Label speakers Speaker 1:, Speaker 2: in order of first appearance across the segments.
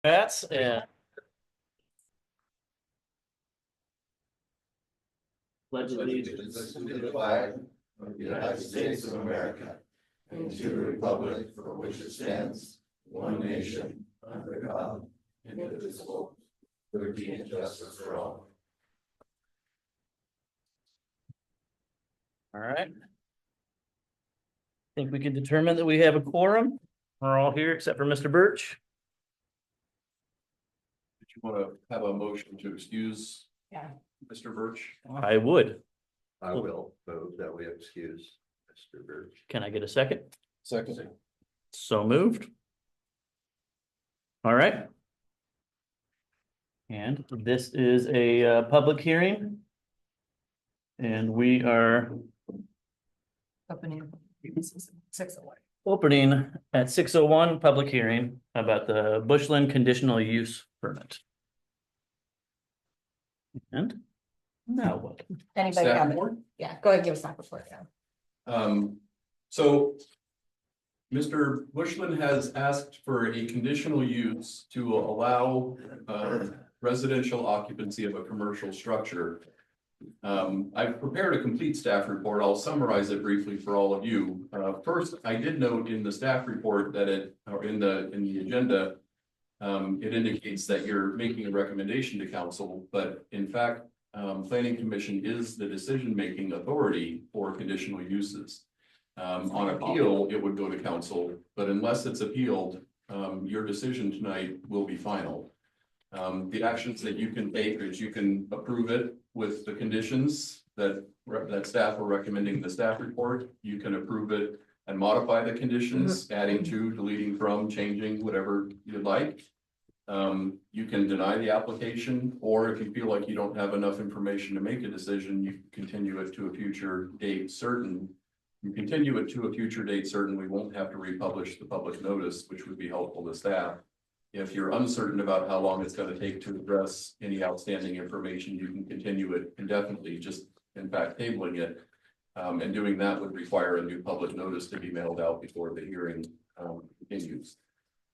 Speaker 1: That's and pledge allegiance
Speaker 2: to the flag of the United States of America and to the republic for which it stands, one nation, under God, indivisible, with liberty and justice for all.
Speaker 1: All right. Think we can determine that we have a quorum. We're all here except for Mr. Birch.
Speaker 3: Did you want to have a motion to excuse?
Speaker 4: Yeah.
Speaker 3: Mr. Birch?
Speaker 1: I would.
Speaker 2: I will vote that we excuse Mr. Birch.
Speaker 1: Can I get a second?
Speaker 3: Second.
Speaker 1: So moved. All right. And this is a public hearing. And we are
Speaker 4: Opening 601.
Speaker 1: opening at 6:01 public hearing about the Bushland conditional use permit. And now what?
Speaker 4: Anybody
Speaker 3: Staff
Speaker 4: have it?
Speaker 3: report?
Speaker 4: Yeah, go ahead, give us that report. Yeah.
Speaker 3: So Mr. Bushland has asked for a conditional use to allow residential occupancy of a commercial structure. I've prepared a complete staff report. I'll summarize it briefly for all of you. First, I did note in the staff report that in the agenda, it indicates that you're making a recommendation to council, but in fact, planning commission is the decision-making authority for conditional uses. On appeal, it would go to council, but unless it's appealed, your decision tonight will be final. The actions that you can take is you can approve it with the conditions that staff are recommending in the staff report. You can approve it and modify the conditions, adding to, deleting from, changing, whatever you'd like. You can deny the application, or if you feel like you don't have enough information to make a decision, you can continue it to a future date certain. You continue it to a future date certain, we won't have to republish the public notice, which would be helpful to staff. If you're uncertain about how long it's going to take to address any outstanding information, you can continue it indefinitely, just in fact tabling it. And doing that would require a new public notice to be mailed out before the hearing continues.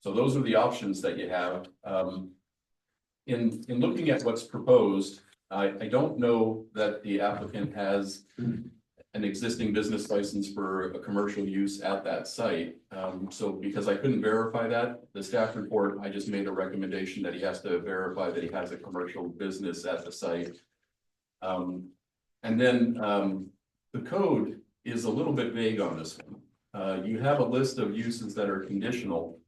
Speaker 3: So those are the options that you have. In looking at what's proposed, I don't know that the applicant has an existing business license for a commercial use at that site. So because I couldn't verify that, the staff report, I just made a recommendation that he has to verify that he has a commercial business at the site. And then the code is a little bit vague on this one. You have a list of uses that are conditional.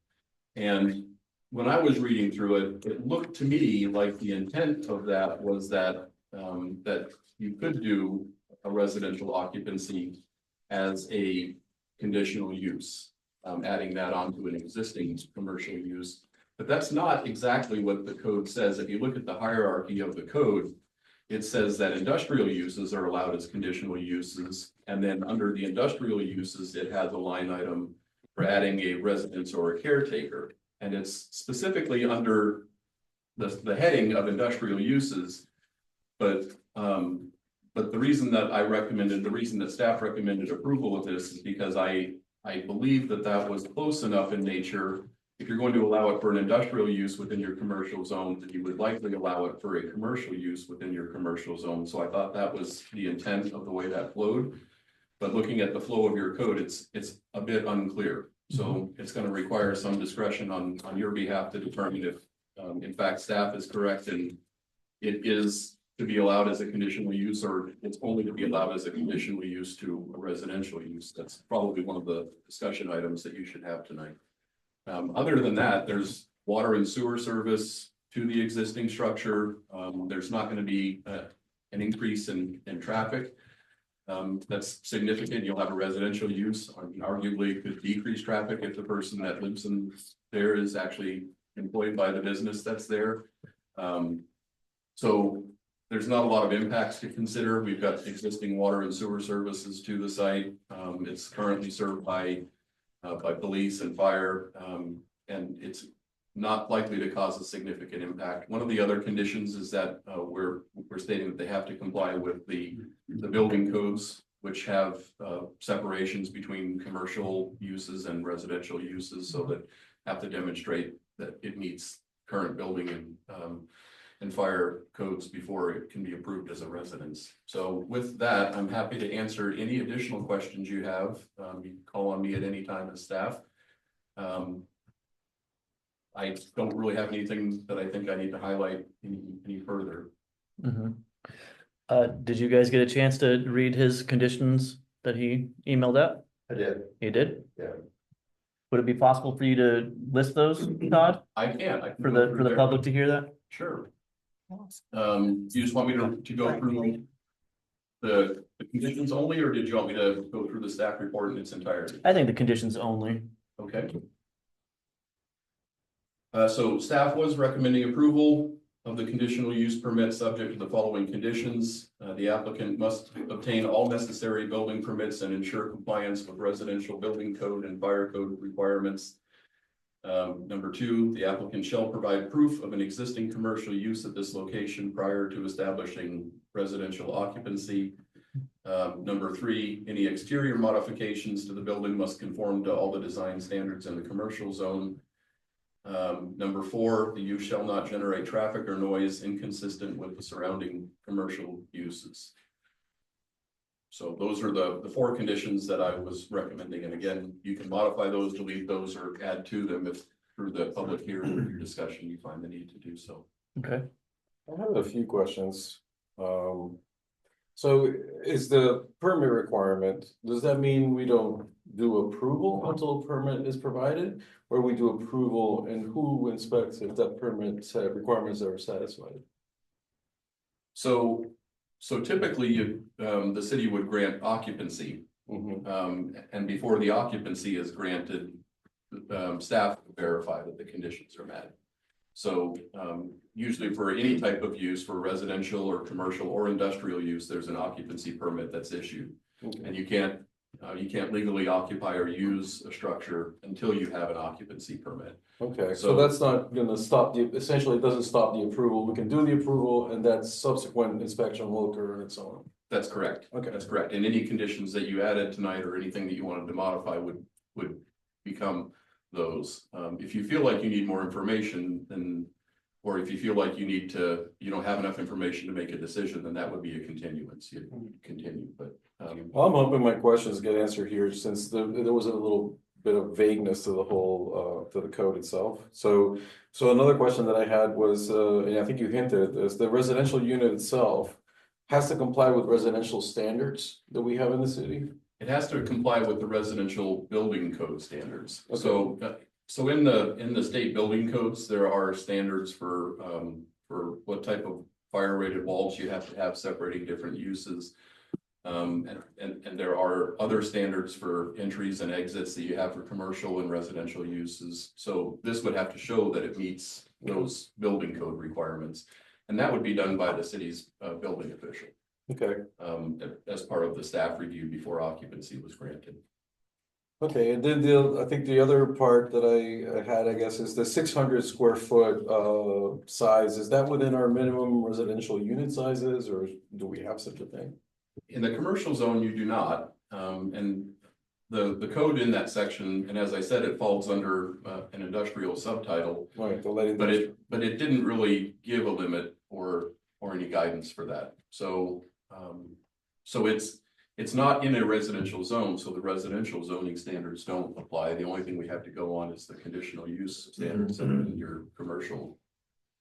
Speaker 3: And when I was reading through it, it looked to me like the intent of that was that that you could do a residential occupancy as a conditional use, adding that onto an existing commercial use. But that's not exactly what the code says. If you look at the hierarchy of the code, it says that industrial uses are allowed as conditional uses. And then under the industrial uses, it has a line item for adding a residence or a caretaker. And it's specifically under the heading of industrial uses. But the reason that the reason that staff recommended approval of this is because I believe that that was close enough in nature. If you're going to allow it for an industrial use within your commercial zone, then you would likely allow it for a commercial use within your commercial zone. So I thought that was the intent of the way that flowed. But looking at the flow of your code, it's a bit unclear. So it's going to require some discretion on your behalf to determine if, in fact, staff is correct and it is to be allowed as a conditional use, or it's only to be allowed as a conditional use to a residential use. That's probably one of the discussion items that you should have tonight. Other than that, there's water and sewer service to the existing structure. There's not going to be an increase in traffic. That's significant. You'll have a residential use, arguably could decrease traffic if the person that lives in there is actually employed by the business that's there. So there's not a lot of impacts to consider. We've got existing water and sewer services to the site. It's currently served by police and fire, and it's not likely to cause a significant impact. One of the other conditions is that we're stating that they have to comply with the building codes, which have separations between commercial uses and residential uses, so that have to demonstrate that it meets current building and fire codes before it can be approved as a residence. So with that, I'm happy to answer any additional questions you have. You can call on me at any time as staff. I don't really have anything that I think I need to highlight any further.
Speaker 1: Mhm. Did you guys get a chance to read his conditions that he emailed out?
Speaker 2: I did,
Speaker 1: You did?
Speaker 2: yeah.
Speaker 1: Would it be possible for you to list those, Todd,
Speaker 3: I can
Speaker 1: for
Speaker 3: go
Speaker 1: the
Speaker 3: through there.
Speaker 1: public to hear that?
Speaker 3: Sure. You just want me to go through the conditions only, or did you want me to go through the staff report in its entirety?
Speaker 1: I think the conditions only.
Speaker 3: Okay. So staff was recommending approval of the conditional use permit subject to the following conditions. The applicant must obtain all necessary building permits and ensure compliance with residential building code and fire code requirements. Number two, the applicant shall provide proof of an existing commercial use at this location prior to establishing residential occupancy. Number three, any exterior modifications to the building must conform to all the design standards in the commercial zone. Number four, the use shall not generate traffic or noise inconsistent with the surrounding commercial uses. So those are the four conditions that I was recommending. And again, you can modify those, delete those, or add to them if through the public hearing or your discussion, you find the need to do so.
Speaker 1: Okay.
Speaker 5: I have a few questions. So is the permit requirement, does that mean we don't do approval until a permit is provided? Or we do approval and who inspects if that permit requirements are satisfied?
Speaker 3: So typically the city would grant occupancy. And before the occupancy is granted, staff verify that the conditions are met. So usually for any type of use, for residential or commercial or industrial use, there's an occupancy permit that's issued. And you can't legally occupy or use a structure until you have an occupancy permit.
Speaker 5: Okay,
Speaker 3: So-
Speaker 5: so that's not gonna stop essentially it doesn't stop the approval. We can do the approval and that subsequent inspection will occur and so on.
Speaker 3: That's correct.
Speaker 5: Okay.
Speaker 3: That's correct. And any conditions that you added tonight or anything that you wanted to modify would become those. If you feel like you need more information, then, or if you feel like you don't have enough information to make a decision, then that would be a continuance. You'd continue, but.
Speaker 5: Well, I'm hoping my questions get answered here since there was a little bit of vagueness to the whole, to the code itself. So another question that I had was, and I think you hinted, is the residential unit itself has to comply with residential standards that we have in the city?
Speaker 3: It has to comply with the residential building code standards.
Speaker 5: Okay.
Speaker 3: So in the state building codes, there are standards for what type of fire rated walls you have to have separating different uses. And there are other standards for entries and exits that you have for commercial and residential uses. So this would have to show that it meets those building code requirements. And that would be done by the city's building official.
Speaker 5: Okay,
Speaker 3: As part of the staff review before occupancy was granted.
Speaker 5: okay, and then I think the other part that I had, I guess, is the 600 square foot size. Is that within our minimum residential unit sizes, or do we have such a thing?
Speaker 3: In the commercial zone, you do not, and the code in that section, and as I said, it falls under an industrial subtitle,
Speaker 5: Right, the light
Speaker 3: but it didn't really give a limit or any guidance for that. So it's not in a residential zone, so the residential zoning standards don't apply. The only thing we have to go on is the conditional use standards in your commercial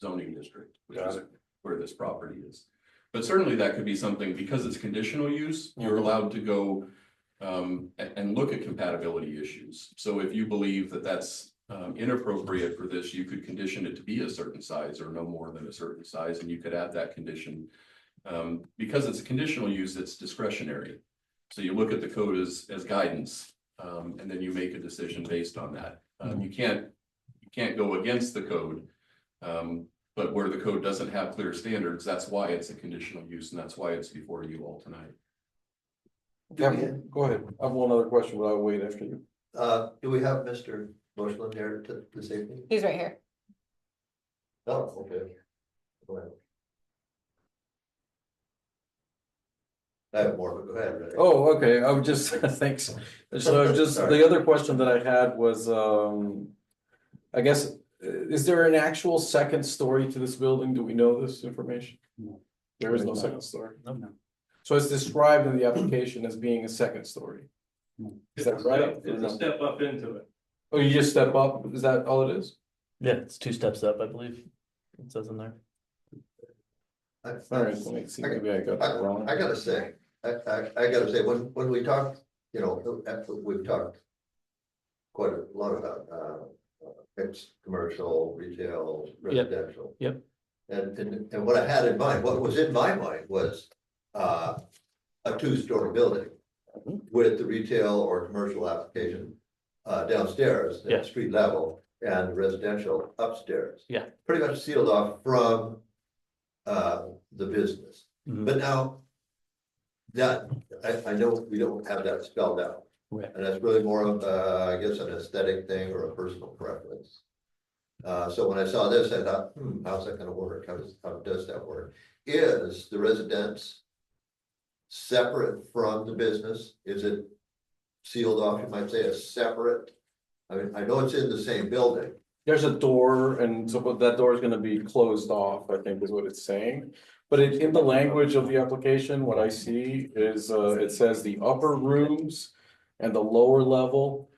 Speaker 3: zoning district, which is where this property is. But certainly that could be something, because it's conditional use, you're allowed to go and look at compatibility issues. So if you believe that that's inappropriate for this, you could condition it to be a certain size or no more than a certain size, and you could add that condition. Because it's a conditional use, it's discretionary. So you look at the code as guidance, and then you make a decision based on that. You can't go against the code. But where the code doesn't have clear standards, that's why it's a conditional use, and that's why it's before you all tonight.
Speaker 5: Yeah, go ahead. I have one other question, but I'll wait after you.
Speaker 2: Do we have Mr. Bushland here to say anything?
Speaker 4: He's right here.
Speaker 2: Oh, okay. Go ahead. I have more, but go ahead. Rick.
Speaker 5: Oh, okay, I would just, thanks. So just, the other question that I had was, I guess, Is there an actual second story to this building? Do we know this information?
Speaker 1: No.
Speaker 5: There is no second story.
Speaker 1: No.
Speaker 5: So it's described in the application as being a second story. Is that right?
Speaker 6: It's a step up into it.
Speaker 5: Oh, you just step up? Is that all it is?
Speaker 1: Yeah, it's 2 steps up, I believe. It says in there.
Speaker 5: All right, let me see, maybe I got that wrong.
Speaker 2: I gotta say, I gotta say, when we talk, you know, we've talked quite a lot about, mixed commercial, retail, residential.
Speaker 1: Yep.
Speaker 2: And what I had in mind, what was in my mind was, a 2-story building with the retail or commercial application, downstairs
Speaker 1: Yeah.
Speaker 2: at street level and residential upstairs.
Speaker 1: Yeah.
Speaker 2: Pretty much sealed off from, the business.
Speaker 1: Mhm.
Speaker 2: But now, that, I know we don't have that spelled out.
Speaker 1: Right.
Speaker 2: And that's really more of, I guess, an aesthetic thing or a personal preference. So when I saw this, I thought, how's that gonna work? How does that work? Is the residence separate from the business? Is it sealed off, you might say, as separate? I mean, I know it's in the same building.
Speaker 5: There's a door and so, but that door is gonna be closed off, I think is what it's saying. But in the language of the application, what I see is, it says the upper rooms and the lower level.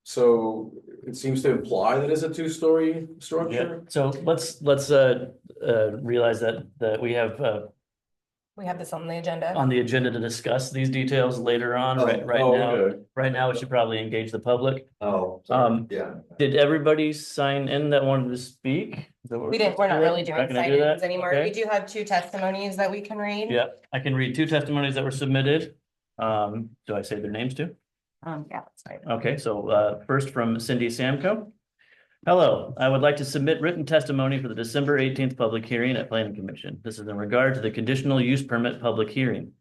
Speaker 5: So it seems to imply that it's a 2-story
Speaker 1: Yeah,
Speaker 5: structure.
Speaker 1: so let's realize that we have
Speaker 4: We have this on the agenda.
Speaker 1: on the agenda to discuss these details later on.
Speaker 2: Oh,
Speaker 1: Right
Speaker 5: Oh,
Speaker 1: now,
Speaker 5: okay.
Speaker 1: right now, we should probably engage the public.
Speaker 2: Oh. Yeah.
Speaker 1: Did everybody sign in that wanted to speak? Is that what
Speaker 4: We didn't, we're not really
Speaker 1: Not
Speaker 4: doing
Speaker 1: gonna do that?
Speaker 4: sign-ins anymore.
Speaker 1: Okay.
Speaker 4: We do have 2 testimonies that we can read.
Speaker 1: Yeah, I can read 2 testimonies that were submitted. Do I say their names too?
Speaker 4: Yeah, that's right.
Speaker 1: Okay, so first from Cindy Samko. Hello, I would like to submit written testimony for the December 18th public hearing at Planning Commission. This is in regard to the conditional use permit public hearing.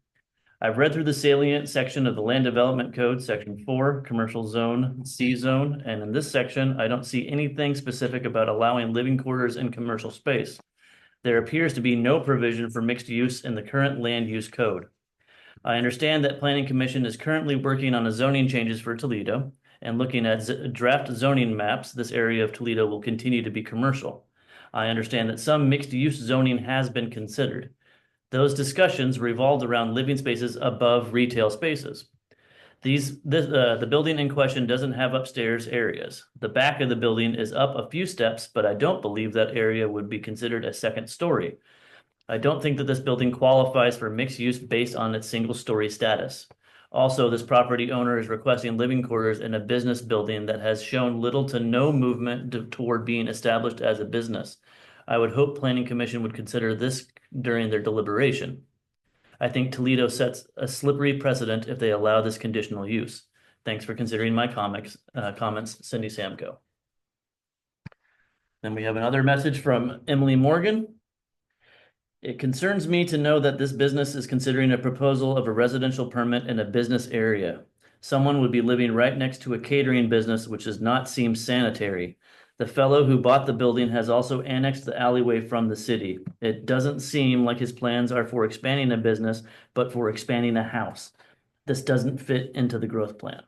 Speaker 1: I've read through the salient section of the Land Development Code, Section 4, Commercial Zone, C Zone, and in this section, I don't see anything specific about allowing living quarters in commercial space. There appears to be no provision for mixed use in the current land use code. I understand that Planning Commission is currently working on a zoning changes for Toledo and looking at draft zoning maps. This area of Toledo will continue to be commercial. I understand that some mixed use zoning has been considered. Those discussions revolved around living spaces above retail spaces. The building in question doesn't have upstairs areas. The back of the building is up a few steps, but I don't believe that area would be considered a second story. I don't think that this building qualifies for mixed use based on its single story status. Also, this property owner is requesting living quarters in a business building that has shown little to no movement toward being established as a business. I would hope Planning Commission would consider this during their deliberation. I think Toledo sets a slippery precedent if they allow this conditional use. Thanks for considering my comments, Cindy Samko. Then we have another message from Emily Morgan. It concerns me to know that this business is considering a proposal of a residential permit in a business area. Someone would be living right next to a catering business, which does not seem sanitary. The fellow who bought the building has also annexed the alleyway from the city. It doesn't seem like his plans are for expanding a business, but for expanding a house. This doesn't fit into the growth plan.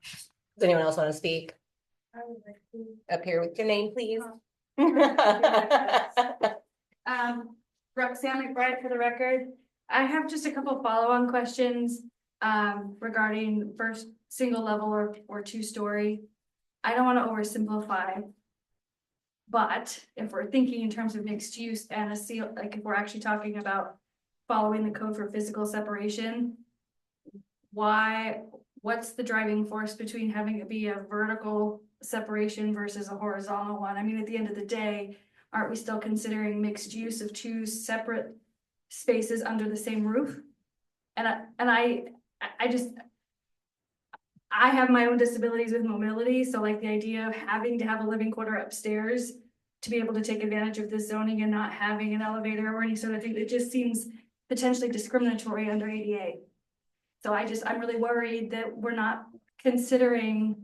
Speaker 4: Does anyone else want to speak? Up here with your name, please.
Speaker 7: Roxanne McBride for the record. I have just a couple follow-on questions regarding first single level or 2-story. I don't want to oversimplify. But if we're thinking in terms of mixed use and a seal, like if we're actually talking about following the code for physical separation, what's the driving force between having it be a vertical separation versus a horizontal one? I mean, at the end of the day, aren't we still considering mixed use of 2 separate spaces under the same roof? And I have my own disabilities with mobility, so like the idea of having to have a living quarter upstairs to be able to take advantage of this zoning and not having an elevator or any sort of thing, it just seems potentially discriminatory under ADA. So I'm really worried that we're not considering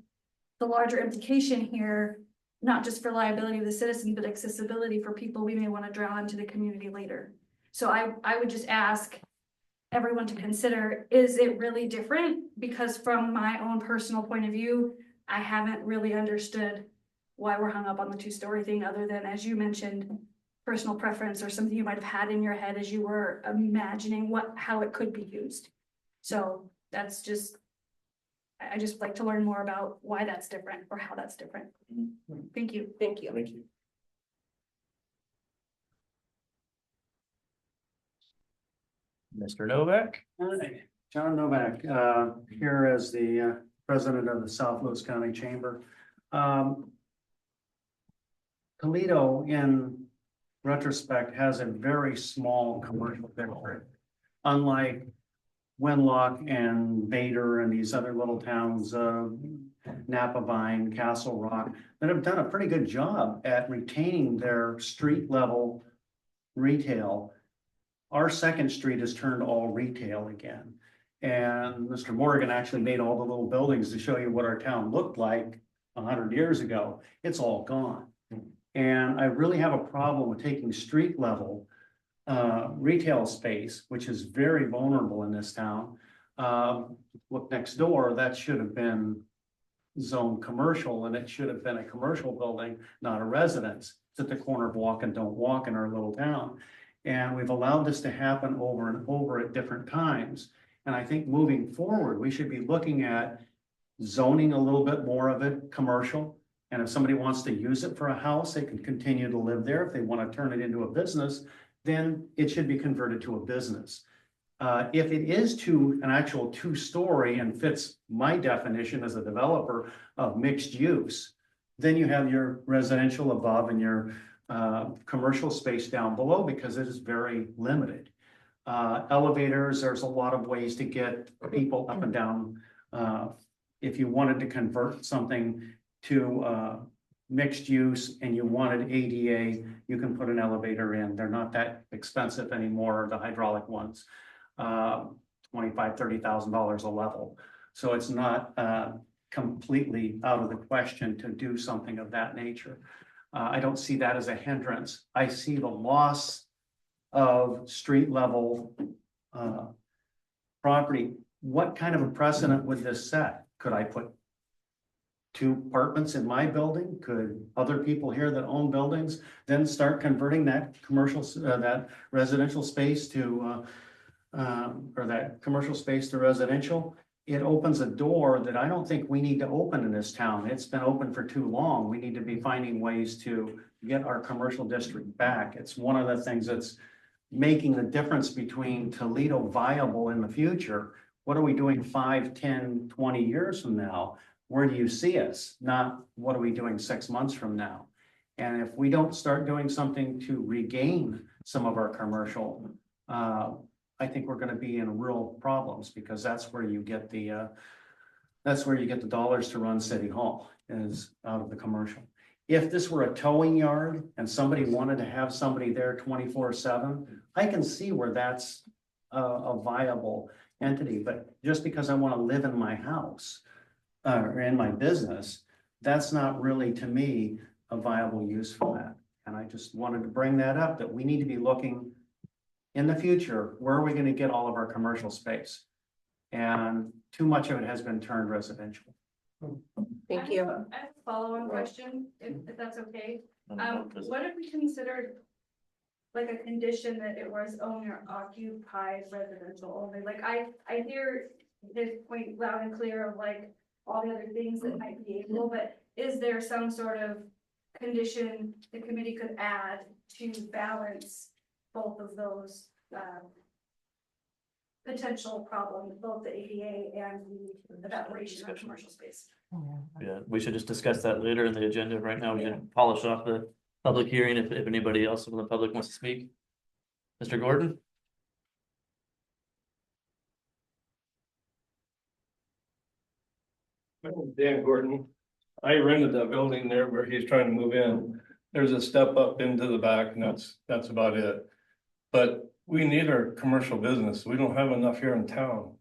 Speaker 7: the larger implication here, not just for liability of the citizen, but accessibility for people we may want to draw into the community later. So I would just ask everyone to consider, is it really different? Because from my own personal point of view, I haven't really understood why we're hung up on the two-story thing, other than, as you mentioned, personal preference or something you might have had in your head as you were imagining how it could be used. So that's just, I just like to learn more about why that's different or how that's different. Thank you.
Speaker 4: Thank you.
Speaker 5: Thank you.
Speaker 1: Mr. Novak?
Speaker 6: Hi, John Novak, here as the president of the South Louis County Chamber. Toledo, in retrospect, has a very small commercial district. Unlike Wenlock and Vader and these other little towns, Napa Vine, Castle Rock, that have done a pretty good job at retaining their street level retail. Our second street has turned all retail again. And Mr. Morgan actually made all the little buildings to show you what our town looked like 100 years ago. It's all gone. And I really have a problem with taking street level retail space, which is very vulnerable in this town. Look next door, that should have been zoned commercial, and it should have been a commercial building, not a residence. It's at the corner of Walk and Don't Walk in our little town. And we've allowed this to happen over and over at different times. And I think moving forward, we should be looking at zoning a little bit more of it commercial. And if somebody wants to use it for a house, they can continue to live there. If they want to turn it into a business, then it should be converted to a business. If it is to an actual two-story and fits my definition as a developer of mixed use, then you have your residential above and your commercial space down below, because it is very limited. Elevators, there's a lot of ways to get people up and down. If you wanted to convert something to mixed use and you wanted ADA, you can put an elevator in. They're not that expensive anymore, the hydraulic ones. $25,000-$30,000 a level. So it's not completely out of the question to do something of that nature. I don't see that as a hindrance. I see the loss of street level property. What kind of a precedent would this set? Could I put 2 apartments in my building? Could other people here that own buildings then start converting that commercial, that residential space to, or that commercial space to residential? It opens a door that I don't think we need to open in this town. It's been open for too long. We need to be finding ways to get our commercial district back. It's one of the things that's making the difference between Toledo viable in the future. What are we doing 5, 10, 20 years from now? Where do you see us? Not what are we doing 6 months from now? And if we don't start doing something to regain some of our commercial, I think we're going to be in real problems, because that's where you get the dollars to run City Hall, is out of the commercial. If this were a towing yard and somebody wanted to have somebody there 24/7, I can see where that's a viable entity. But just because I want to live in my house or in my business, that's not really, to me, a viable use for that. And I just wanted to bring that up, that we need to be looking in the future, where are we going to get all of our commercial space? And too much of it has been turned residential.
Speaker 4: Thank you.
Speaker 7: I have a follow-on question, if that's okay. What if we considered like a condition that it was owner occupied residential only? Like I hear this point loud and clear of like all the other things that might be able, but is there some sort of condition the committee could add to balance both of those potential problems, both the ADA and the evaporation of commercial space?
Speaker 1: Yeah, we should just discuss that later in the agenda. Right now, we can polish off the public hearing if anybody else from the public wants to speak. Mr. Gordon?
Speaker 8: My name's Dan Gordon. I rented that building there where he's trying to move in. There's a step up into the back and that's about it. But we need our commercial business. We don't have enough here in town.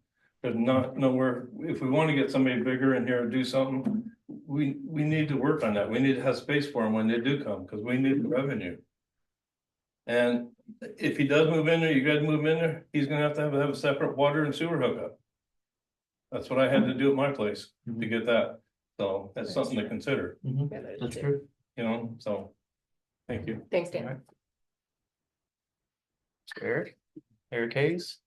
Speaker 8: There's not nowhere, if we want to get somebody bigger in here and do something, we need to work on that. We need to have space for them when they do come, because we need the revenue. And if he does move in there, you guys move in there, he's gonna have a separate water and sewer hookup. That's what I had to do at my place to get that. So that's something to consider,
Speaker 1: That's true.
Speaker 8: you know, so. Thank you.
Speaker 4: Thanks, Dan.
Speaker 1: Eric, Eric Hayes.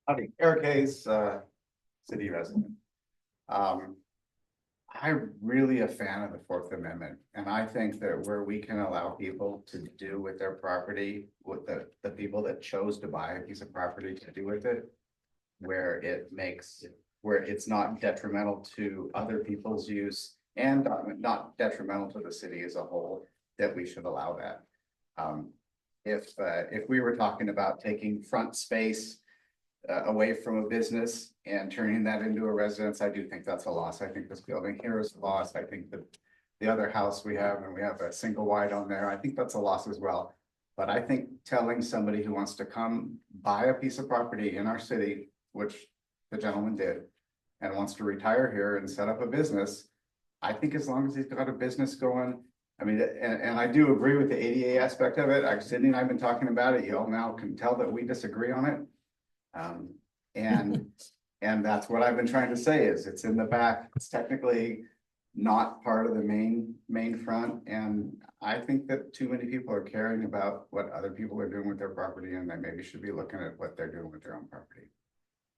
Speaker 9: Howdy, Eric Hayes, city resident. I'm really a fan of the Fourth Amendment, and I think that where we can allow people to do with their property, with the people that chose to buy a piece of property to do with it. Where it's not detrimental to other people's use and not detrimental to the city as a whole, that we should allow that. If we were talking about taking front space away from a business and turning that into a residence, I do think that's a loss. I think this building here is a loss. I think that the other house we have, and we have a single wide on there, I think that's a loss as well. But I think telling somebody who wants to come buy a piece of property in our city, which the gentleman did, and wants to retire here and set up a business, I think as long as he's got a business going, I mean, and I do agree with the ADA aspect of it. Sydney and I've been talking about it. You all now can tell that we disagree on it. And that's what I've been trying to say is it's in the back. It's technically not part of the main front. And I think that too many people are caring about what other people are doing with their property, and they maybe should be looking at what they're doing with their own property.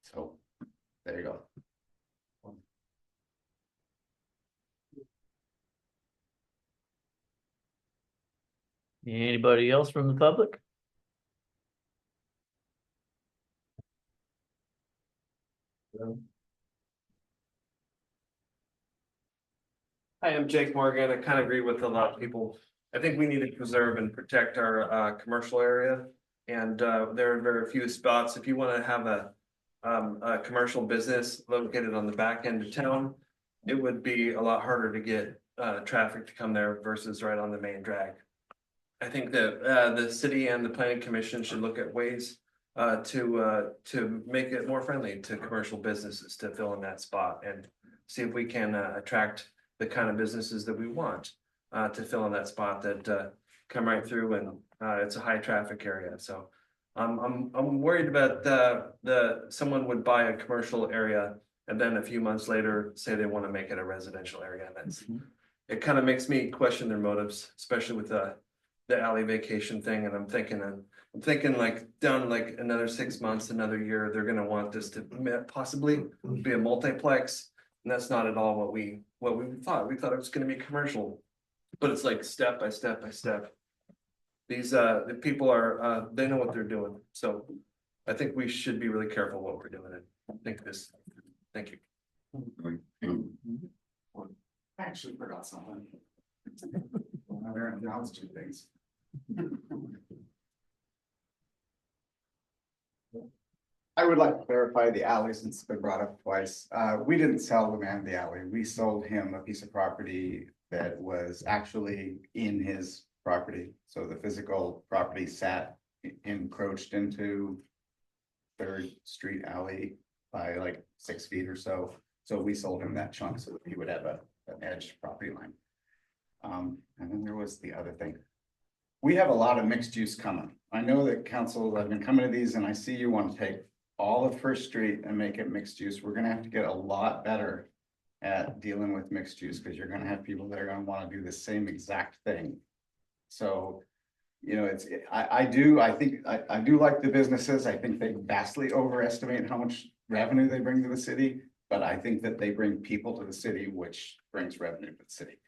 Speaker 9: So there you go.
Speaker 1: Anybody else from the public?
Speaker 10: Hi, I'm Jake Morgan. I kind of agree with a lot of people. I think we need to preserve and protect our commercial area. And there are very few spots. If you want to have a commercial business located on the back end of town, it would be a lot harder to get traffic to come there versus right on the main drag. I think that the city and the planning commission should look at ways to make it more friendly to commercial businesses to fill in that spot and see if we can attract the kind of businesses that we want to fill in that spot that come right through, and it's a high traffic area. So I'm worried about someone would buy a commercial area and then a few months later say they want to make it a residential area. And it kind of makes me question their motives, especially with the alley vacation thing. And I'm thinking like down like another 6 months, another year, they're gonna want this to possibly be a multiplex. And that's not at all what we thought. We thought it was gonna be commercial, but it's like step by step by step. These the people are they know what they're doing. So I think we should be really careful what we're doing. Thank you.
Speaker 9: I actually forgot something. There was 2 things. I would like to clarify the alley since it's been brought up twice. We didn't sell the man the alley. We sold him a piece of property that was actually in his property. So the physical property encroached into 3rd Street alley by like 6 feet or so. So we sold him that chunk so that he would have an edged property line. And then there was the other thing. We have a lot of mixed use coming. I know that council, I've been coming to these and I see you want to take all of First Street and make it mixed use. We're gonna have to get a lot better at dealing with mixed use because you're gonna have people that are gonna want to do the same exact thing. So, you know, I do like the businesses. I think they vastly overestimate how much revenue they bring to the city, but I think that they bring people to the city, which brings revenue to the city.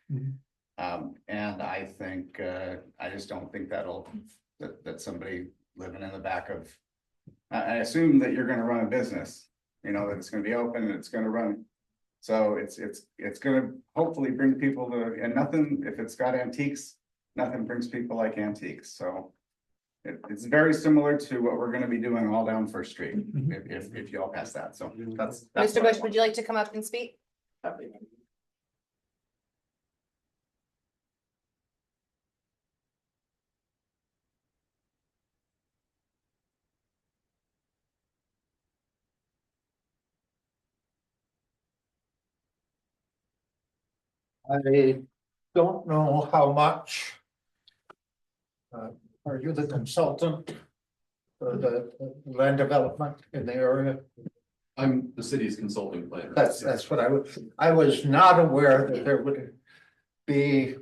Speaker 9: And I think, I just don't think that somebody living in the back of, I assume that you're gonna run a business, you know, that it's gonna be open and it's gonna run. So it's gonna hopefully bring people to, and nothing, if it's got antiques, nothing brings people like antiques. So it's very similar to what we're gonna be doing all down First Street, if you all pass that. So that's.
Speaker 4: Mr. Bush, would you like to come up and speak?
Speaker 2: I don't know how much
Speaker 11: Are you the consultant for the land development in the area?
Speaker 3: I'm the city's consulting planner.
Speaker 11: That's what I was not aware that there would be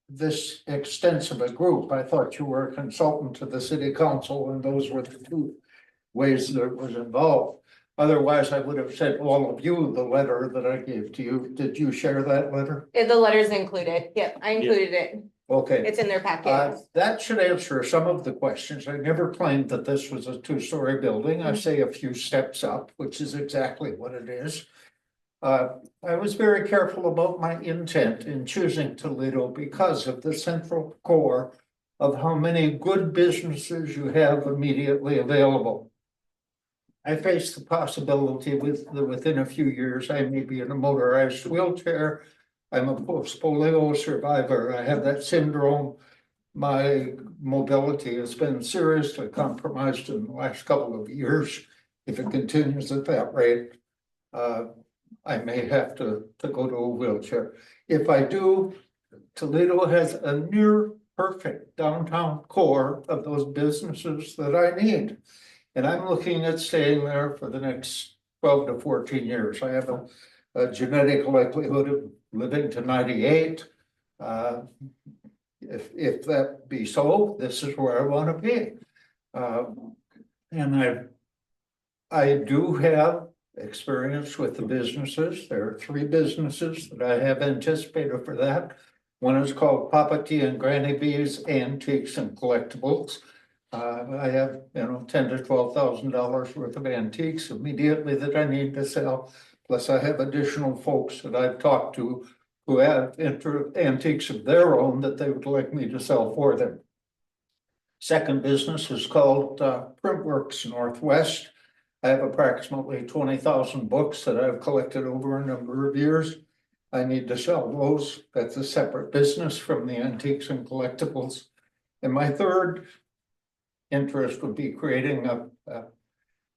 Speaker 11: this extensive a group. I thought you were a consultant to the city council, and those were the two ways that it was involved. Otherwise, I would have sent all of you the letter that I gave to you. Did you share that letter?
Speaker 4: The letter's included. Yep, I included it.
Speaker 11: Okay.
Speaker 4: It's in their packet.
Speaker 11: That should answer some of the questions. I never claimed that this was a two-story building. I say a few steps up, which is exactly what it is. I was very careful about my intent in choosing Toledo because of the central core of how many good businesses you have immediately available. I face the possibility within a few years, I may be in a motorized wheelchair. I'm a post-polio survivor. I have that syndrome. My mobility has been seriously compromised in the last couple of years. If it continues at that rate, I may have to go to a wheelchair. If I do, Toledo has a near perfect downtown core of those businesses that I need. And I'm looking at staying there for the next 12 to 14 years. I have a genetic likelihood of living to 98. If that be so, this is where I want to be. And I do have experience with the businesses. There are 3 businesses that I have anticipated for that. One is called Papa T and Granny B's Antiques and Collectibles. I have, $10,000 to $12,000 worth of antiques immediately that I need to sell. Plus I have additional folks that I've talked to who have antiques of their own that they would like me to sell for them. Second business is called Printworks Northwest. I have approximately 20,000 books that I've collected over a number of years. I need to sell those. That's a separate business from the antiques and collectibles. And my third interest would be creating a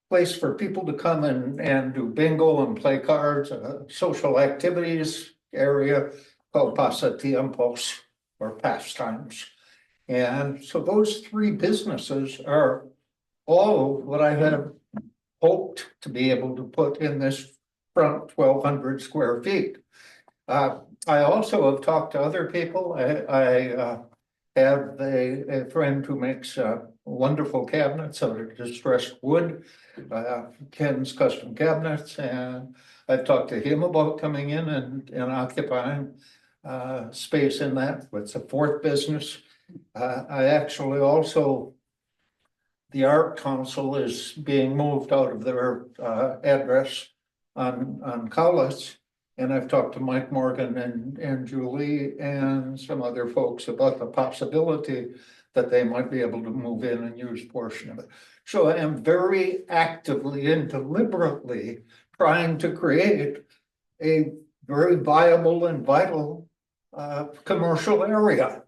Speaker 11: place for people to come and do bingo and play cards, social activities area called Pasatiempos or Pastimes. And so those 3 businesses are all what I have hoped to be able to put in this front 1,200 square feet. I also have talked to other people. I have a friend who makes wonderful cabinets out of distressed wood, Ken's Custom Cabinets, and I've talked to him about coming in and occupying space in that. It's a 4th business. I actually also, the Art Council is being moved out of their address on Cowlitz. And I've talked to Mike Morgan and Julie and some other folks about the possibility that they might be able to move in and use a portion of it. So I am very actively and deliberately trying to create a very viable and vital commercial area.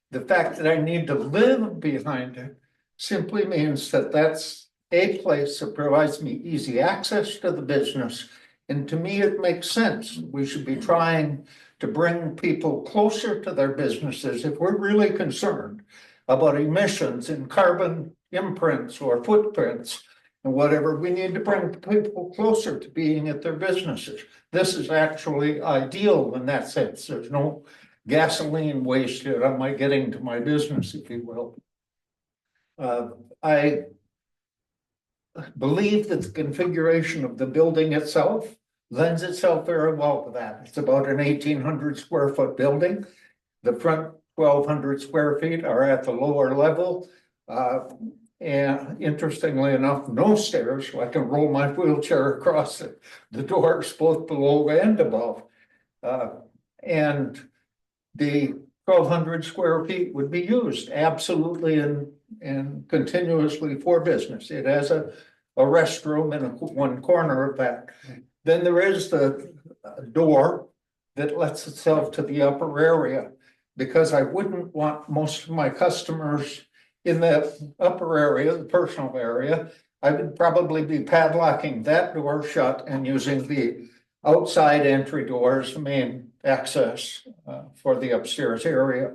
Speaker 11: The fact that I need to live behind it simply means that that's a place that provides me easy access to the business. And to me, it makes sense. We should be trying to bring people closer to their businesses if we're really concerned about emissions and carbon imprints or footprints and whatever. We need to bring people closer to being at their businesses. This is actually ideal in that sense. There's no gasoline wasted on my getting to my business, if you will. I believe that the configuration of the building itself lends itself very well to that. It's about an 1,800 square foot building. The front 1,200 square feet are at the lower level. And interestingly enough, no stairs, so I can roll my wheelchair across the doors both below and above. And the 1,200 square feet would be used absolutely and continuously for business. It has a restroom in one corner of that. Then there is the door that lets itself to the upper area, because I wouldn't want most of my customers in that upper area, the personal area. I would probably be padlocking that door shut and using the outside entry door as the main access for the upstairs area.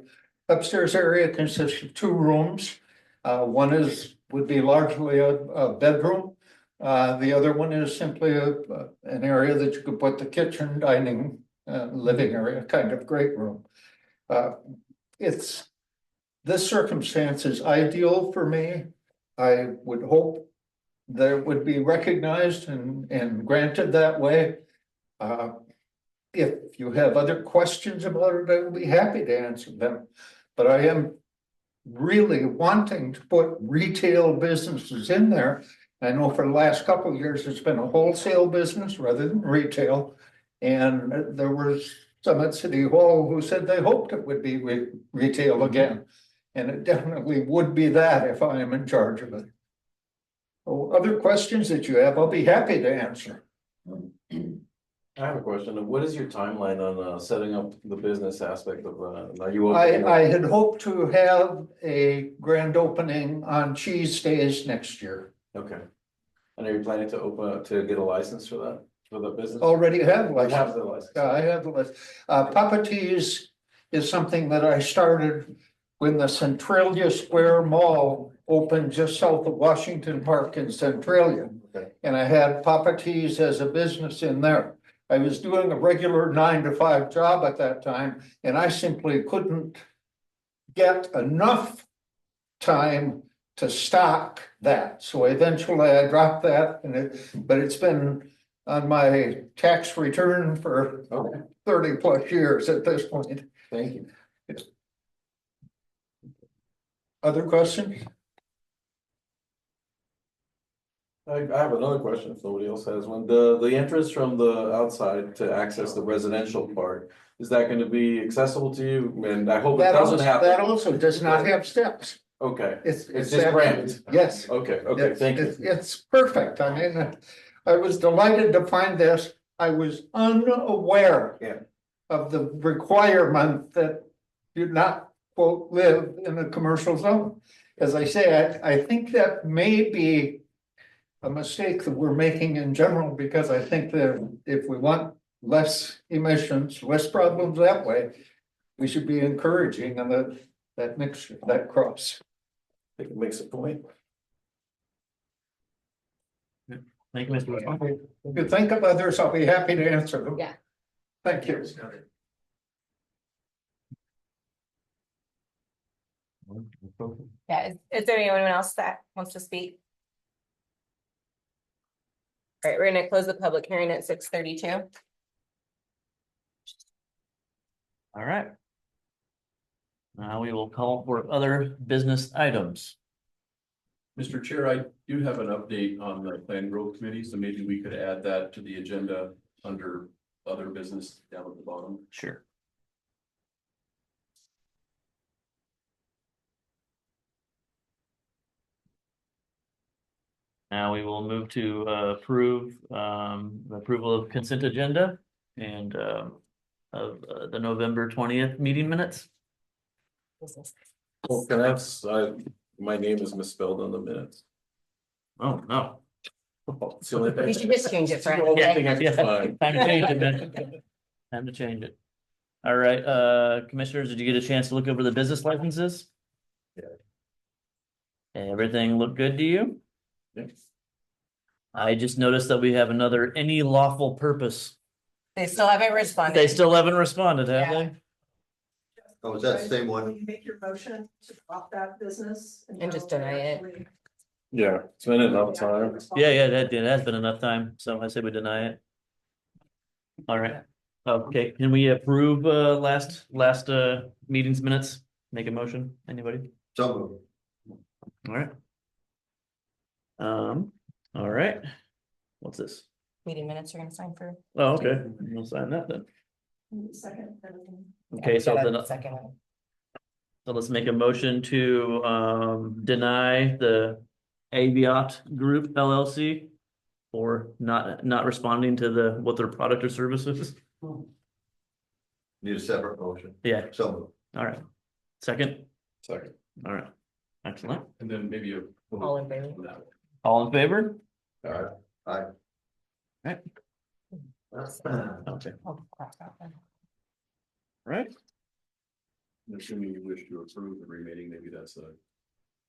Speaker 11: upstairs area consists of 2 rooms. One would be largely a bedroom. The other one is simply an area that you could put the kitchen, dining, living area, kind of great room. This circumstance is ideal for me. I would hope that it would be recognized and granted that way. If you have other questions about it, I would be happy to answer them. But I am really wanting to put retail businesses in there. I know for the last couple of years, it's been a wholesale business rather than retail. And there was some at City Hall who said they hoped it would be retail again. And it definitely would be that if I am in charge of it. So other questions that you have, I'll be happy to answer.
Speaker 5: I have a question. What is your timeline on setting up the business aspect of are you?
Speaker 11: I had hoped to have a grand opening on Cheese Days next year.
Speaker 5: Okay. And are you planning to get a license for the business?
Speaker 11: Already have
Speaker 5: I
Speaker 11: license.
Speaker 5: have the license.
Speaker 11: Yeah, I have the list. Papa T's is something that I started when the Centralia Square Mall opened just south of Washington Park in Centralia.
Speaker 5: Okay.
Speaker 11: And I had Papa T's as a business in there. I was doing a regular 9-to-5 job at that time, and I simply couldn't get enough time to stock that. So eventually I dropped that, but it's been on my tax return for 30 plus years at this point.
Speaker 5: Thank you.
Speaker 11: Other questions?
Speaker 5: I have another question if nobody else has one. The entrance from the outside to access the residential part, is that going to be accessible to you? And I hope it doesn't have.
Speaker 11: That also does not have steps.
Speaker 5: Okay,
Speaker 11: It's
Speaker 5: just ramped.
Speaker 11: Yes.
Speaker 5: Okay, thank you.
Speaker 11: It's perfect. I mean, I was delighted to find this. I was unaware of the requirement that you not, quote, live in a commercial zone. As I say, I think that may be a mistake that we're making in general, because I think that if we want less emissions, less problems that way, we should be encouraging that mixture, that cross.
Speaker 5: I think it makes a point.
Speaker 1: Thank you, Mr. Westphal.
Speaker 11: If you think of others, I'll be happy to answer them.
Speaker 4: Yeah.
Speaker 11: Thank you.
Speaker 4: Yeah, is there anyone else that wants to speak? All right, we're gonna close the public hearing at 6:32.
Speaker 1: All right. Now we will call for other business items.
Speaker 3: Mr. Chair, I do have an update on the Plan Growth Committee, so maybe we could add that to the agenda under other business down at the bottom.
Speaker 1: Sure. Now we will move to approve the approval of consent agenda and of the November 20th meeting minutes.
Speaker 5: Well, can I have, my name is misspelled on the minutes.
Speaker 1: Oh, no.
Speaker 5: It's the only thing.
Speaker 4: You should just change it for
Speaker 5: It's the only thing
Speaker 4: everything.
Speaker 5: I can find.
Speaker 1: Time to change it, man. Time to change it. All right, commissioners, did you get a chance to look over the business licenses?
Speaker 5: Yeah.
Speaker 1: Everything look good to you?
Speaker 5: Yes.
Speaker 1: I just noticed that we have another any lawful purpose.
Speaker 4: They still haven't responded.
Speaker 1: They still haven't responded, have
Speaker 4: Yeah.
Speaker 1: they?
Speaker 2: Oh, is that the same one?
Speaker 12: You make your motion to drop that business.
Speaker 4: And just deny it.
Speaker 12: actually-
Speaker 5: Yeah, it's been enough time.
Speaker 1: Yeah, that has been enough time, so I say we deny it. All right, okay, can we approve last meeting's minutes? Make a motion, anybody?
Speaker 2: So
Speaker 1: All right. All right. What's this?
Speaker 4: Meeting minutes are gonna sign for.
Speaker 1: Oh, okay, we'll sign that then.
Speaker 12: Second.
Speaker 1: Okay, so then,
Speaker 4: Second one.
Speaker 1: so let's make a motion to deny the Aviat Group LLC for not responding to what their product or service is.
Speaker 2: need a separate motion.
Speaker 1: Yeah,
Speaker 2: So
Speaker 1: all right. Second,
Speaker 5: Second.
Speaker 1: all right, excellent.
Speaker 3: And then maybe a.
Speaker 4: All in favor?
Speaker 3: on that.
Speaker 1: All in favor?
Speaker 2: I.
Speaker 1: Right. Okay,
Speaker 4: I'll cross out then.
Speaker 1: right.
Speaker 3: Assuming you wish to approve the remaining, maybe that's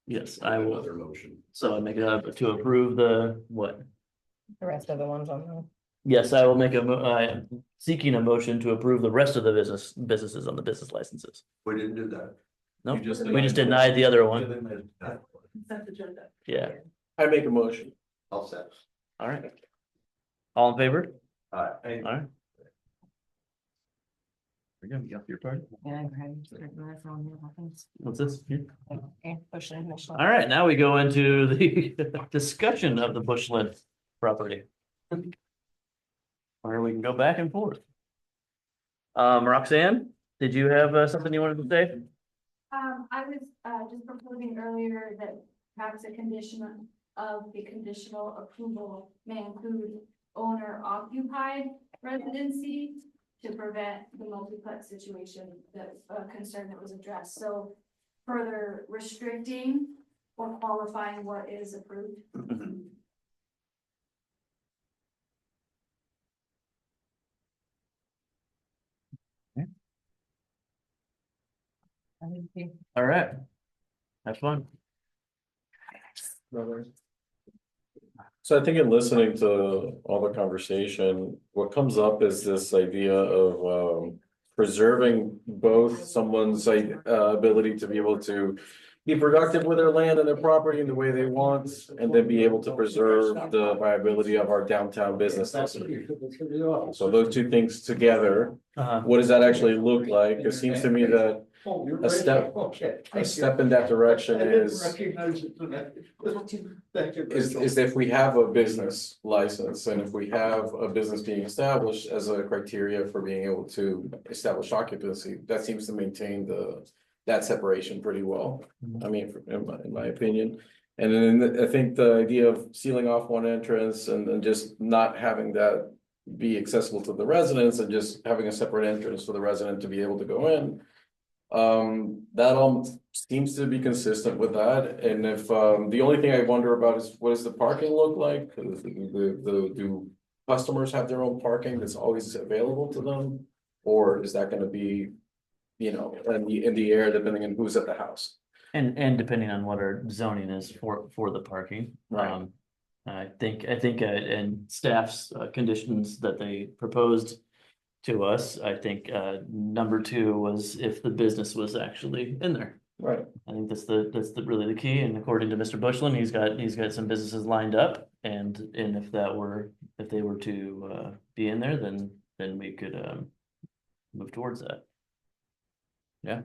Speaker 1: Yes, I will.
Speaker 3: another motion.
Speaker 1: So I make it up to approve the what?
Speaker 4: The rest of the ones on the.
Speaker 1: Yes, I will make seeking a motion to approve the rest of the businesses on the business licenses.
Speaker 2: We didn't do that.
Speaker 1: No,
Speaker 3: You just
Speaker 1: we just denied the other one.
Speaker 12: Consent agenda.
Speaker 1: Yeah,
Speaker 5: I make a motion.
Speaker 2: I'll say.
Speaker 1: all right. All in favor?
Speaker 2: All right.
Speaker 1: All right. We're gonna be up your part.
Speaker 4: Yeah.
Speaker 1: What's this? Here.
Speaker 4: Bushland.
Speaker 1: All right, now we go into the discussion of the Bushland property. Where we can go back and forth. Roxanne, did you have something you wanted to say?
Speaker 7: I was, just proposing earlier that perhaps a condition of the conditional approval may include owner occupied residency to prevent the multiplex situation, that concern that was addressed, so further restricting or qualifying what is approved.
Speaker 1: All right. Have fun.
Speaker 5: So I think in listening to all the conversation, what comes up is this idea of preserving both someone's ability to be able to be productive with their land and their property in the way they want, and then be able to preserve the viability of our downtown business district. So those two things together, what does that actually look like? It seems to me that a step in that direction is if we have a business license, and if we have a business being established as a criteria for being able to establish occupancy, that seems to maintain that separation pretty well. I mean, in my opinion. And then I think the idea of sealing off one entrance and then just not having that be accessible to the residents and just having a separate entrance for the resident to be able to go in. That all seems to be consistent with that. And if the only thing I wonder about is what does the parking look like? Do customers have their own parking that's always available to them? Or is that gonna be, in the air depending on who's at the house?
Speaker 1: And depending on what our zoning is for the parking.
Speaker 5: Right.
Speaker 1: I think in staff's conditions that they proposed to us, I think number 2 was if the business was actually in there.
Speaker 5: Right.
Speaker 1: I think that's really the key. And according to Mr. Bushland, he's got some businesses lined up, and if they were to be in there, then we could move towards that. Yeah.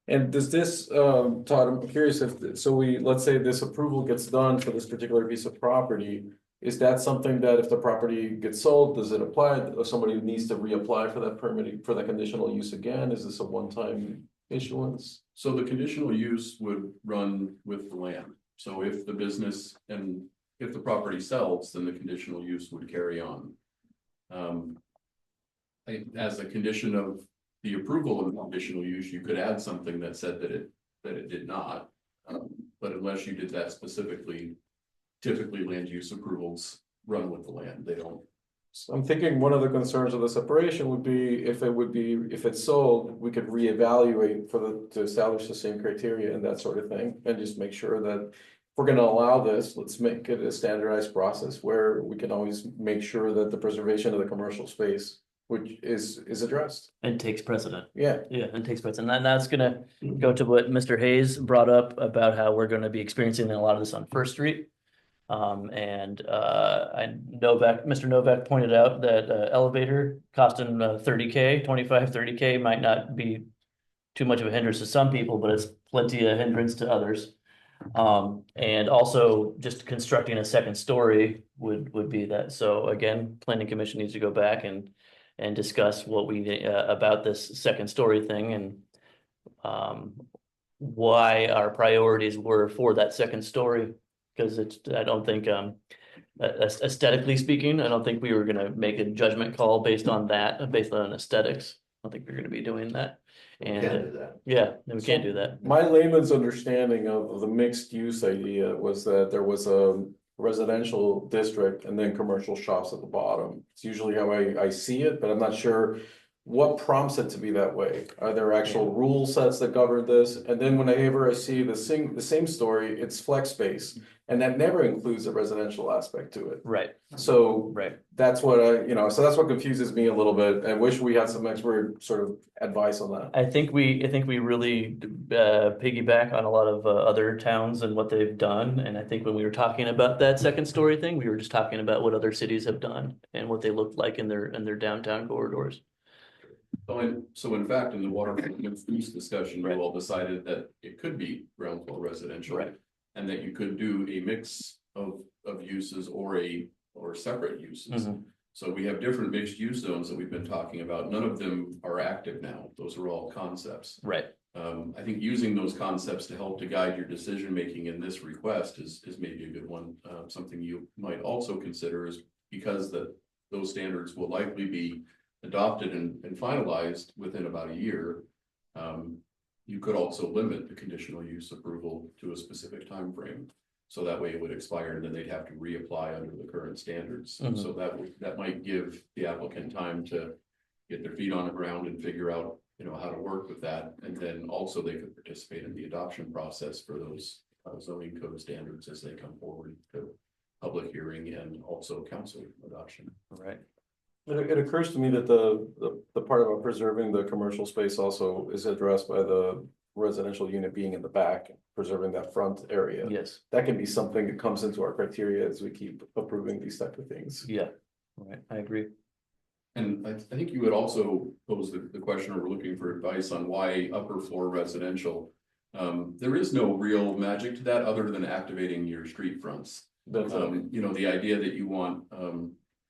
Speaker 5: And does this, Todd, I'm curious let's say this approval gets done for this particular piece of property. Is that something that if the property gets sold, does it apply, or somebody needs to reapply for that permitting, for that conditional use again? Is this a one-time issuance?
Speaker 3: So the conditional use would run with the land. So if the business and if the property sells, then the conditional use would carry on. As a condition of the approval of the conditional use, you could add something that said that it did not. But unless you did that specifically, typically land use approvals run with the land. They don't.
Speaker 5: So I'm thinking one of the concerns of the separation would be if it's sold, we could reevaluate to establish the same criteria and that sort of thing, and just make sure that if we're gonna allow this, let's make it a standardized process where we can always make sure that the preservation of the commercial space, which is addressed.
Speaker 1: And takes precedent.
Speaker 5: Yeah.
Speaker 1: Yeah, and takes precedent. And that's gonna go to what Mr. Hayes brought up about how we're gonna be experiencing a lot of this on First Street. Mr. Novak pointed out that elevator costing 30K, 25, 30K might not be too much of a hindrance to some people, but it's plenty of hindrance to others. And also just constructing a second story would be that. So again, planning commission needs to go back and discuss what we about this second story thing, and why our priorities were for that second story. Because I don't think, aesthetically speaking, I don't think we were gonna make a judgment call based on aesthetics. I don't think we're gonna be doing that. And
Speaker 2: Can't do that.
Speaker 1: yeah, we can't do that.
Speaker 5: My layman's understanding of the mixed use idea was that there was a residential district and then commercial shops at the bottom. It's usually how I see it, but I'm not sure what prompts it to be that way? Are there actual rule sets that govern this? And then whenever I see the same story, it's flex space, and that never includes a residential aspect to it.
Speaker 1: Right,
Speaker 5: So
Speaker 1: right.
Speaker 5: that's what so that's what confuses me a little bit. I wish we had some expert sort of advice on that.
Speaker 1: I think we really piggyback on a lot of other towns and what they've done. And I think when we were talking about that second story thing, we were just talking about what other cities have done and what they looked like in their downtown corridors.
Speaker 3: So in fact, in the waterfront mixed use discussion, you
Speaker 1: Right.
Speaker 3: all decided that it could be ground floor residential.
Speaker 1: Right.
Speaker 3: And that you could do a mix of uses or separate uses.
Speaker 1: Mhm.
Speaker 3: So we have different mixed use zones that we've been talking about. None of them are active now. Those are all concepts.
Speaker 1: Right.
Speaker 3: I think using those concepts to help to guide your decision making in this request is maybe a good one. Something you might also consider is because those standards will likely be adopted and finalized within about a year. You could also limit the conditional use approval to a specific time frame. So that way it would expire and then they'd have to reapply under the current standards.
Speaker 1: Mhm.
Speaker 3: So that might give the applicant time to get their feet on the ground and figure out, how to work with that. And then also they could participate in the adoption process for those zoning code standards as they come forward to public hearing and also council adoption.
Speaker 1: Right.
Speaker 5: It occurs to me that the part about preserving the commercial space also is addressed by the residential unit being in the back, preserving that front area.
Speaker 1: Yes.
Speaker 5: That can be something that comes into our criteria as we keep approving these type of things.
Speaker 1: Yeah. Right. I agree.
Speaker 3: And I think you would also pose the question, or we're looking for advice on why upper floor residential. There is no real magic to that other than activating your street fronts.
Speaker 5: That's
Speaker 3: The idea that you want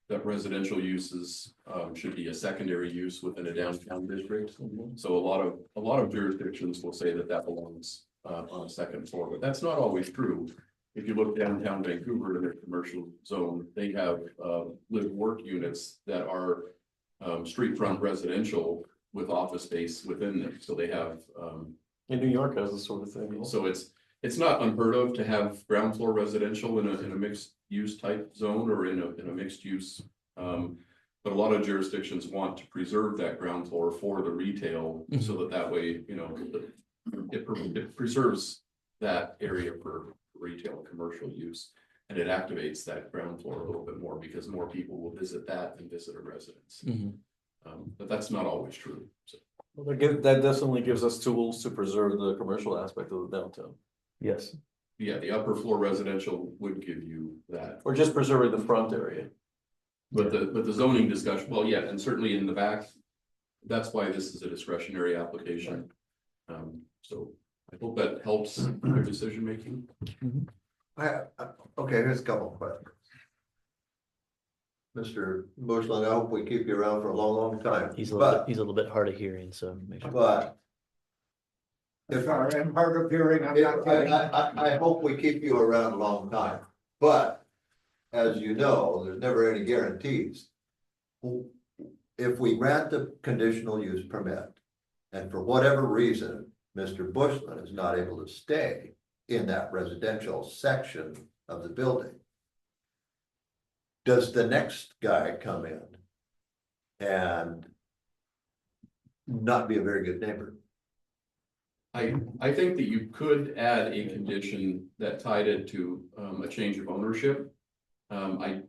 Speaker 3: that residential uses should be a secondary use within a downtown district. So a lot of jurisdictions will say that belongs on a second floor, but that's not always true. If you look downtown Vancouver in their commercial zone, they have live work units that are street front residential with office space within them. So they have
Speaker 5: in New York has this sort of thing.
Speaker 3: so it's not unheard of to have ground floor residential in a mixed use type zone or in a mixed use. But a lot of jurisdictions want to preserve that ground floor for the retail so that way, it preserves that area for retail and commercial use. And it activates that ground floor a little bit more because more people will visit that than visit a residence. But that's not always true. So.
Speaker 5: Well, that definitely gives us tools to preserve the commercial aspect of the downtown.
Speaker 1: Yes.
Speaker 3: Yeah, the upper floor residential would give you that.
Speaker 5: Or just preserving the front area.
Speaker 3: But the zoning discussion, well, yeah, and certainly in the back, that's why this is a discretionary application. So I hope that helps your decision making.
Speaker 2: Okay, here's a couple of questions. Mr. Bushland, I hope we keep you around for a long, long time.
Speaker 1: He's a
Speaker 2: But
Speaker 1: little bit hard of hearing, so make sure.
Speaker 2: But
Speaker 11: If I am hard of hearing, I'm not kidding.
Speaker 2: I hope we keep you around a long time, but as you know, there's never any guarantees. If we grant the conditional use permit, and for whatever reason, Mr. Bushman is not able to stay in that residential section of the building, does the next guy come in and not be a very good neighbor?
Speaker 3: I think that you could add a condition that tied it to a change of ownership. I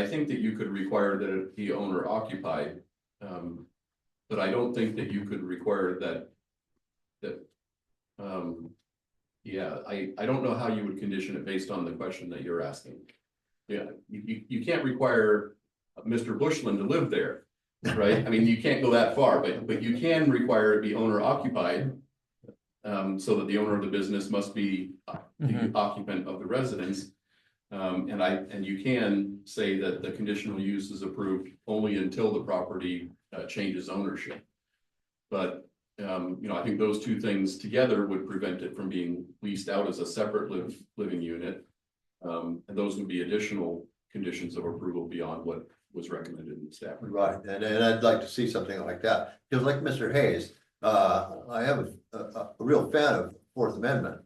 Speaker 3: think that you could require that it be owner occupied. But I don't think that you could require that. I don't know how you would condition it based on the question that you're asking. Yeah, you can't require Mr. Bushland to live there, right? I mean, you can't go that far, but you can require it be owner occupied. So that the owner of the business must be the occupant of the residence. And you can say that the conditional use is approved only until the property changes ownership. But I think those two things together would prevent it from being leased out as a separate living unit. And those would be additional conditions of approval beyond what was recommended in the staff.
Speaker 2: Right, and I'd like to see something like that, because like Mr. Hayes, I am a real fan of Fourth Amendment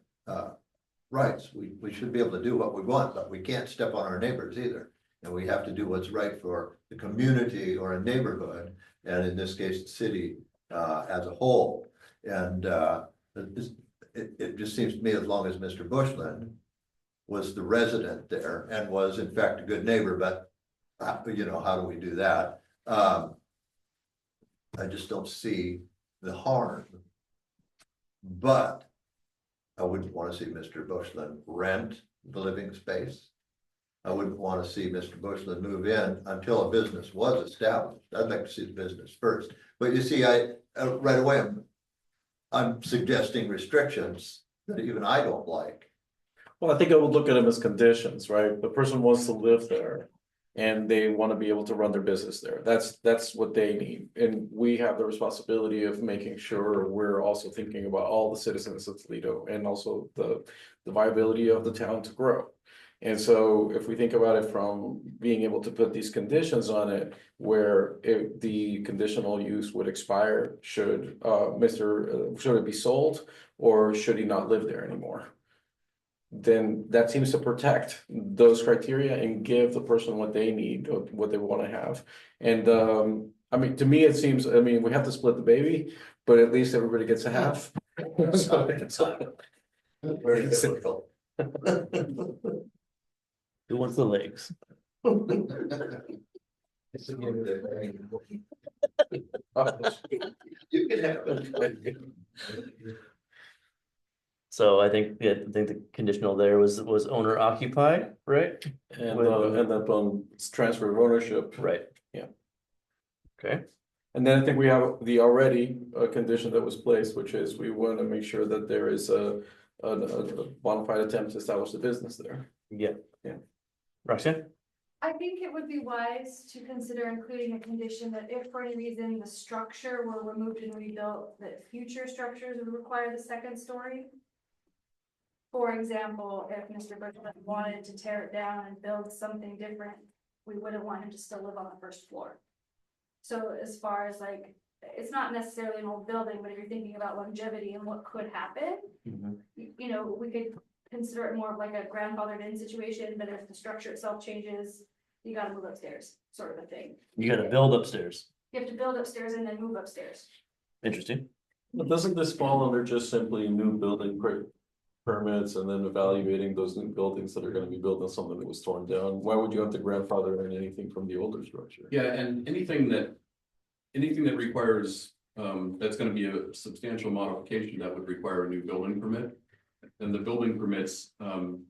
Speaker 2: rights. We should be able to do what we want, but we can't step on our neighbors either. And we have to do what's right for the community or a neighborhood, and in this case, the city as a whole. And it just seems to me, as long as Mr. Bushland was the resident there and was in fact a good neighbor, but you know, how do we do that? I just don't see the harm. But I wouldn't want to see Mr. Bushland rent the living space. I wouldn't want to see Mr. Bushland move in until a business was established. I'd like to see the business first. But you see, right away, I'm suggesting restrictions that even I don't like.
Speaker 5: Well, I think I would look at them as conditions, right? The person wants to live there. And they want to be able to run their business there. That's what they need. And we have the responsibility of making sure we're also thinking about all the citizens of Toledo and also the viability of the town to grow. And so if we think about it from being able to put these conditions on it, where if the conditional use would expire, should should it be sold, or should he not live there anymore? Then that seems to protect those criteria and give the person what they need, or what they want to have. And I mean, to me, it seems, I mean, we have to split the baby, but at least everybody gets a half.
Speaker 2: Very difficult.
Speaker 1: Who wants the legs?
Speaker 2: You can have it.
Speaker 1: So I think the conditional there was owner occupied, right?
Speaker 5: And upon transfer of ownership.
Speaker 1: Right.
Speaker 5: Yeah.
Speaker 1: Okay.
Speaker 5: And then I think we have the already condition that was placed, which is we want to make sure that there is a bona fide attempt to establish the business there.
Speaker 1: Yeah.
Speaker 5: Yeah.
Speaker 1: Roxanne?
Speaker 7: I think it would be wise to consider including a condition that if for any reason the structure were removed and rebuilt, that future structures would require the second story. For example, if Mr. Bushland wanted to tear it down and build something different, we wouldn't want him to still live on the first floor. So as far as like, it's not necessarily an old building, but if you're thinking about longevity and what could happen, you know, we could consider it more of like a grandfathered in situation, but if the structure itself changes, you gotta move upstairs, sort of a thing.
Speaker 1: You gotta build upstairs.
Speaker 7: You have to build upstairs and then move upstairs.
Speaker 1: Interesting.
Speaker 5: But doesn't this fall under just simply new building permits and then evaluating those new buildings that are gonna be built on something that was torn down? Why would you have to grandfather in anything from the older structure?
Speaker 3: Yeah, and anything that requires, that's gonna be a substantial modification that would require a new building permit. And the building permits,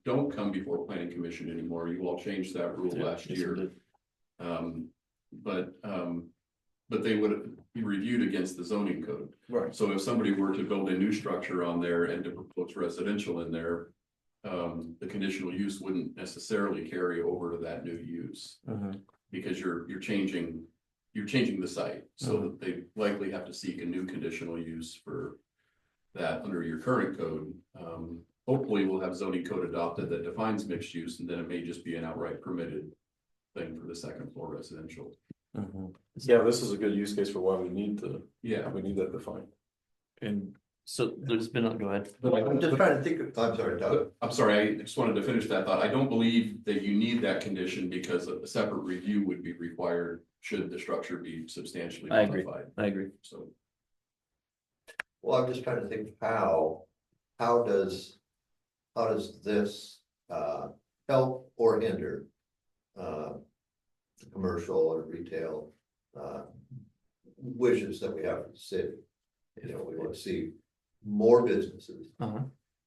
Speaker 3: don't come before planning commission anymore. You all changed that rule last year. But they would be reviewed against the zoning code.
Speaker 5: Right.
Speaker 3: So if somebody were to build a new structure on there and to propose residential in there, the conditional use wouldn't necessarily carry over to that new use. Because you're changing the site, so that they likely have to seek a new conditional use for that under your current code. Hopefully we'll have zoning code adopted that defines mixed use, and then it may just be an outright permitted thing for the second floor residential.
Speaker 5: Yeah, this is a good use case for why we need
Speaker 3: Yeah.
Speaker 5: that defined.
Speaker 1: And so there's been, go ahead.
Speaker 2: I'm just trying to think of, I'm sorry, Doug.
Speaker 3: I'm sorry, I just wanted to finish that thought. I don't believe that you need that condition because a separate review would be required should the structure be substantially
Speaker 1: I agree.
Speaker 3: modified.
Speaker 1: I agree.
Speaker 3: So.
Speaker 2: Well, I'm just trying to think how does this help or hinder the commercial or retail wishes that we have in the city? You know, we want to see more businesses,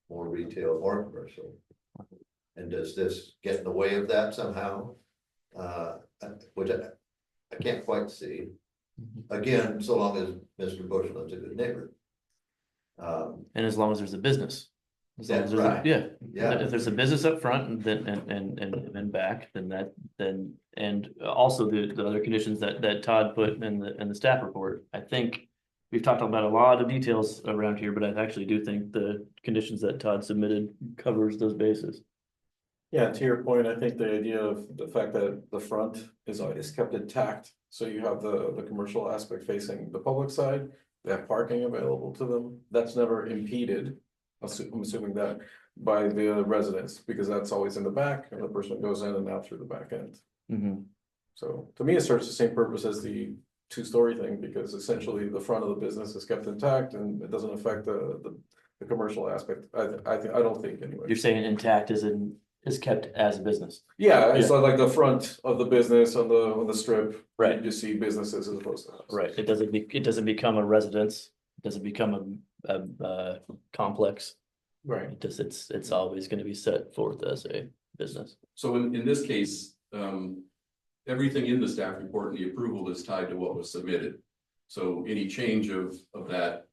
Speaker 2: more retail, more commercial. And does this get in the way of that somehow? Which I can't quite see. Again, so long as Mr. Bushland's a good neighbor.
Speaker 1: And as long as there's a business. As long as
Speaker 2: That's
Speaker 1: there's
Speaker 2: right.
Speaker 1: Yeah. If there's a business up front and then back, and also the other conditions that Todd put in the staff report, I think. We've talked about a lot of details around here, but I actually do think the conditions that Todd submitted covers those bases.
Speaker 5: Yeah, to your point, I think the idea of the fact that the front is kept intact, so you have the commercial aspect facing the public side, they have parking available to them, that's never impeded. I'm assuming that by the residents, because that's always in the back, and the person goes in and out through the back end.
Speaker 1: Mhm.
Speaker 5: So to me, it serves the same purpose as the two-story thing, because essentially the front of the business is kept intact and it doesn't affect the commercial aspect. I don't think anyway.
Speaker 1: You're saying intact is kept as a business.
Speaker 5: Yeah, it's like the front of the business on the strip.
Speaker 1: Right.
Speaker 5: You see businesses as opposed to houses.
Speaker 1: Right, it doesn't become a residence, it doesn't become a complex.
Speaker 5: Right.
Speaker 1: It's always gonna be set forth as a business.
Speaker 3: So in this case, everything in the staff report and the approval is tied to what was submitted. So any change of that